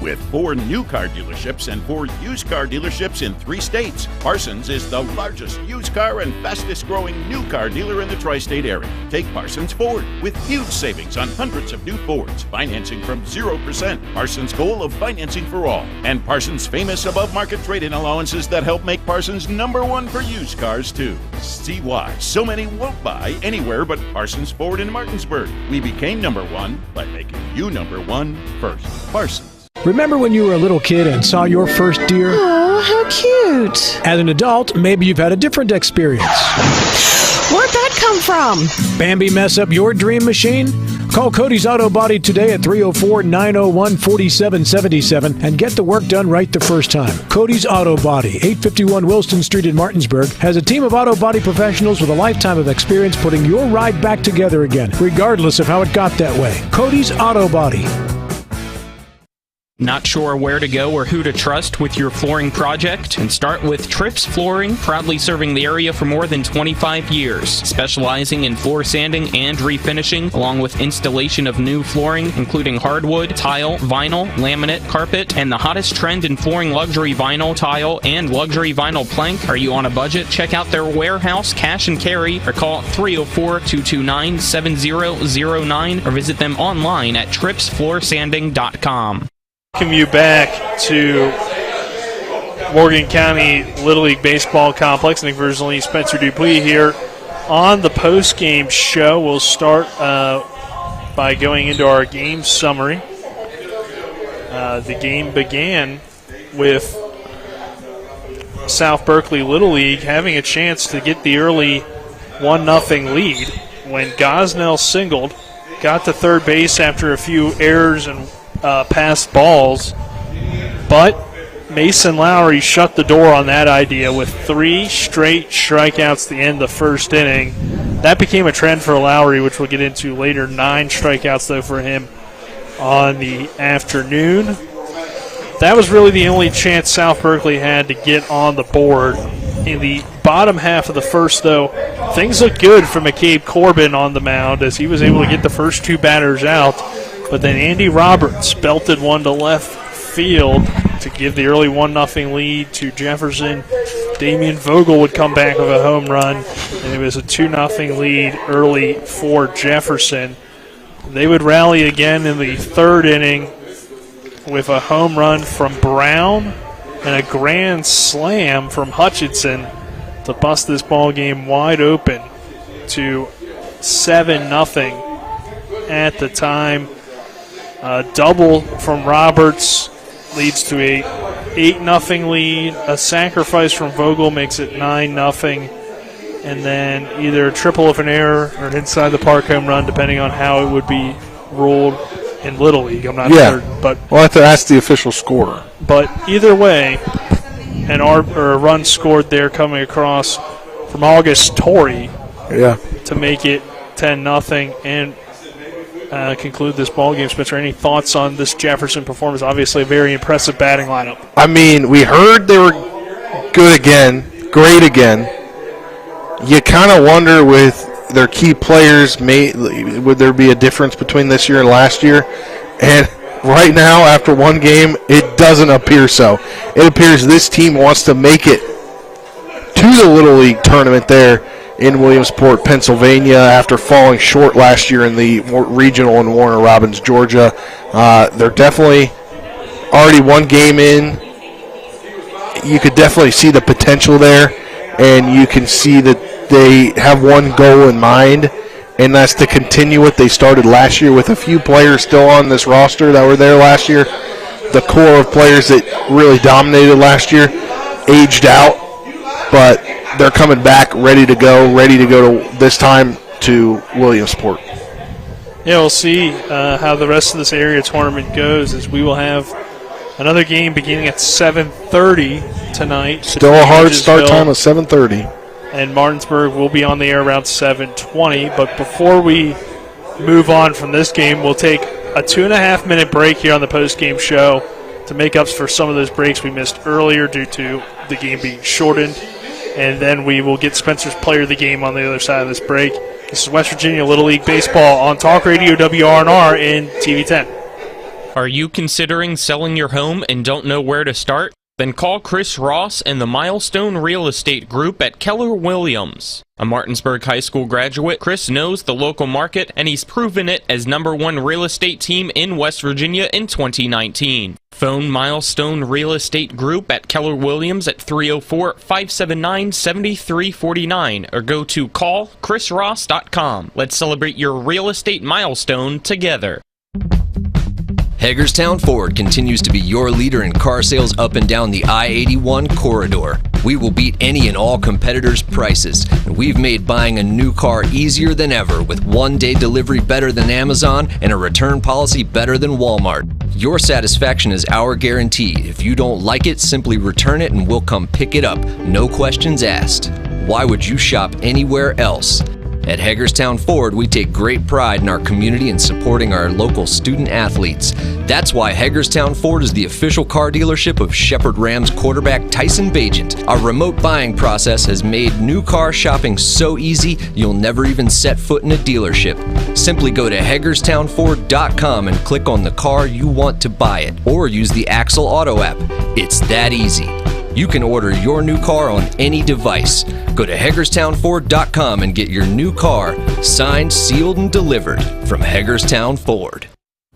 With 4 new car dealerships and 4 used car dealerships in 3 states, Parsons is the largest used car and fastest growing new car dealer in the tri-state area. Take Parsons Ford with huge savings on hundreds of new Fords, financing from 0%. Parsons' goal of financing for all. And Parsons' famous above-market trade-in allowances that help make Parsons #1 for used cars, too. See why so many won't buy anywhere but Parsons Ford in Martinsburg. We became #1 by making you #1 first. Parsons. Remember when you were a little kid and saw your first deer? Oh, how cute. As an adult, maybe you've had a different experience. Where'd that come from? Bambi mess up your dream machine? Call Cody's Auto Body today at 304-901-4777 and get the work done right the first time. Cody's Auto Body, 851 Wilston Street in Martinsburg, has a team of auto body professionals with a lifetime of experience putting your ride back together again, regardless of how it got that way. Cody's Auto Body. Not sure where to go or who to trust with your flooring project? And start with Trips Flooring, proudly serving the area for more than 25 years, specializing in floor sanding and refinishing, along with installation of new flooring, including hardwood, tile, vinyl, laminate, carpet, and the hottest trend in flooring, luxury vinyl, tile, and luxury vinyl plank. Are you on a budget? Check out their warehouse, cash and carry, or call 304-229-7009, or visit them online at tripsfloorsanding.com. Welcome you back to Morgan County Little League Baseball Complex. Nick Verzolini, Spencer Dupuis here on the post-game show. We'll start by going into our game summary. The game began with South Berkeley Little League having a chance to get the early 1-0 lead when Gosnell singled, got to third base after a few errors and passed balls, but Mason Lowry shut the door on that idea with 3 straight strikeouts at the end of the first inning. That became a trend for Lowry, which we'll get into later. 9 strikeouts, though, for him on the afternoon. That was really the only chance South Berkeley had to get on the board. In the bottom half of the first, though, things looked good for McCabe Corbin on the mound as he was able to get the first 2 batters out. But then Andy Roberts belted one to left field to give the early 1-0 lead to Jefferson. Damian Vogel would come back with a home run, and it was a 2-0 lead early for Jefferson. They would rally again in the third inning with a home run from Brown and a grand slam from Hutchinson to bust this ball game wide open to 7-0 at the time. A double from Roberts leads to a 8-0 lead. A sacrifice from Vogel makes it 9-0. And then either a triple of an error or an inside the park home run, depending on how it would be ruled in Little League. I'm not sure. But we'll have to ask the official scorer. But either way, a run scored there coming across from August Torrey to make it 10-0 and conclude this ball game. Spencer, any thoughts on this Jefferson performance? Obviously a very impressive batting lineup. I mean, we heard they were good again, great again. You kind of wonder with their key players, would there be a difference between this year and last year? And right now, after one game, it doesn't appear so. It appears this team wants to make it to the Little League tournament there in Williamsport, Pennsylvania, after falling short last year in the regional in Warner Robins, Georgia. They're definitely already one game in. You could definitely see the potential there, and you can see that they have one goal in mind, and that's to continue what they started last year with a few players still on this roster that were there last year. The core of players that really dominated last year aged out, but they're coming back ready to go to this time to Williamsport. Yeah, we'll see how the rest of this area tournament goes, as we will have another game beginning at 7:30 tonight. Still a hard start time of 7:30. And Martinsburg will be on the air around 7:20. But before we move on from this game, we'll take a 2.5-minute break here on the post-game show to make up for some of those breaks we missed earlier due to the game being shortened. And then we will get Spencer's player of the game on the other side of this break. This is West Virginia Little League Baseball on Talk Radio WRNR and TV 10. Are you considering selling your home and don't know where to start? Then call Chris Ross and the Milestone Real Estate Group at Keller Williams. A Martinsburg High School graduate, Chris knows the local market, and he's proven it as #1 real estate team in West Virginia in 2019. Phone Milestone Real Estate Group at Keller Williams at 304-579-7349 or go to callchrisross.com. Let's celebrate your real estate milestone together. Hagerstown Ford continues to be your leader in car sales up and down the I-81 corridor. We will beat any and all competitors' prices, and we've made buying a new car easier than ever with one-day delivery better than Amazon and a return policy better than Walmart. Your satisfaction is our guarantee. If you don't like it, simply return it and we'll come pick it up. No questions asked. Why would you shop anywhere else? At Hagerstown Ford, we take great pride in our community and supporting our local student athletes. That's why Hagerstown Ford is the official car dealership of Shepherd Rams quarterback Tyson Bagent. Our remote buying process has made new car shopping so easy, you'll never even set foot in a dealership. Simply go to HagerstownFord.com and click on the car you want to buy it, or use the Axle Auto app. It's that easy. You can order your new car on any device. Go to HagerstownFord.com and get your new car signed, sealed, and delivered from Hagerstown Ford.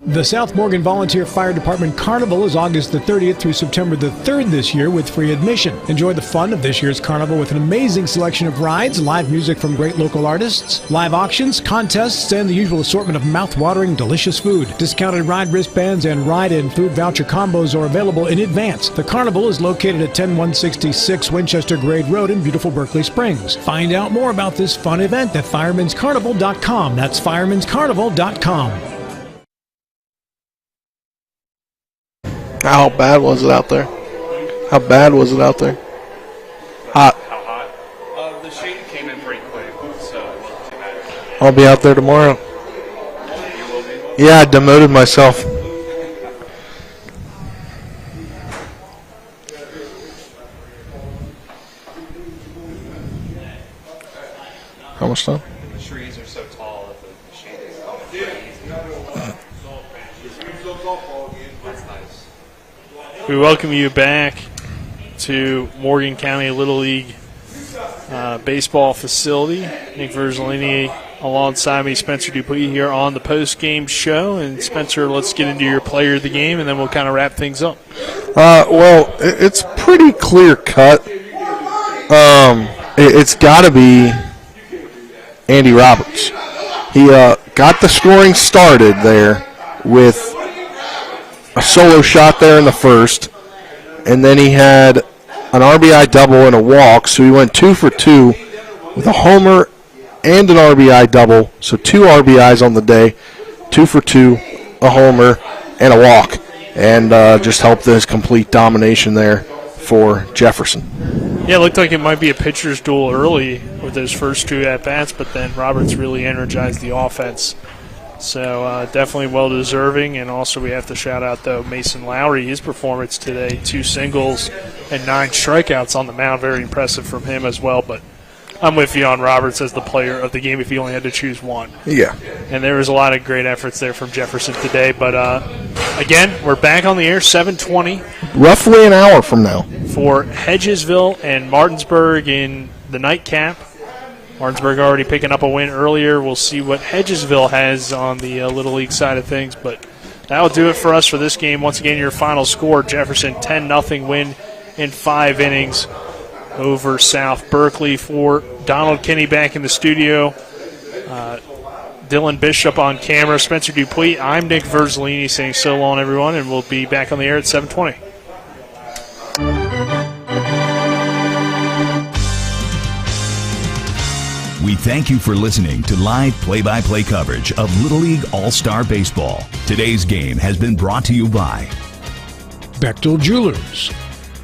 The South Morgan Volunteer Fire Department Carnival is August the 30th through September the 3rd this year with free admission. Enjoy the fun of this year's carnival with an amazing selection of rides, live music from great local artists, live auctions, contests, and the usual assortment of mouth-watering, delicious food. Discounted ride wristbands and ride and food voucher combos are available in advance. The carnival is located at 10166 Winchester Grade Road in beautiful Berkeley Springs. Find out more about this fun event at firemanscarnival.com. That's firemanscarnival.com. How bad was it out there? How bad was it out there? Hot. How hot? The shade came in pretty quick, so it wasn't too bad. I'll be out there tomorrow. You will be? Yeah, I demoted myself. How much time? The trees are so tall that the shade is coming pretty easy. That's nice. We welcome you back to Morgan County Little League baseball facility. Nick Verzolini alongside me, Spencer Dupuis, here on the post-game show. And Spencer, let's get into your player of the game, and then we'll kind of wrap things up. Well, it's pretty clear cut. It's got to be Andy Roberts. He got the scoring started there with a solo shot there in the first, and then he had an RBI double and a walk, so he went 2 for 2 with a homer and an RBI double, so 2 RBIs on the day, 2 for 2, a homer, and a walk, and just helped his complete domination there for Jefferson. Yeah, it looked like it might be a pitcher's duel early with those first 2 at-bats, but then Roberts really energized the offense. So definitely well-deserving, and also we have to shout out, though, Mason Lowry, his performance today, 2 singles and 9 strikeouts on the mound. Very impressive from him as well, but I'm with you on Roberts as the player of the game if you only had to choose one. Yeah. And there was a lot of great efforts there from Jefferson today, but again, we're back on the air, 7:20. Roughly an hour from now. For Hedgesville and Martinsburg in the nightcap. Martinsburg already picking up a win earlier. We'll see what Hedgesville has on the Little League side of things. But that will do it for us for this game. Once again, your final score, Jefferson 10-0 win in 5 innings over South Berkeley. For Donald Kinney back in the studio, Dylan Bishop on camera, Spencer Dupuis, I'm Nick Verzolini saying so long, everyone, and we'll be back on the air at 7:20. We thank you for listening to live play-by-play coverage of Little League All-Star Baseball. Today's game has been brought to you by Bechtel Jewelers,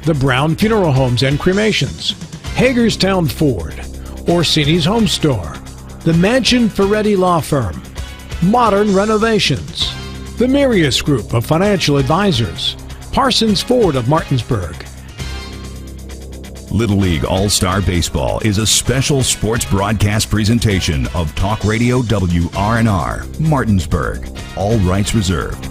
the Brown Funeral Homes and Cremations, Hagerstown Ford, Orsini's Home Store, the Mansion Ferretti Law Firm, Modern Renovations, the Mirius Group of Financial Advisors, Parsons Ford of Martinsburg. Little League All-Star Baseball is a special sports broadcast presentation of Talk Radio WRNR, Martinsburg. All rights reserved.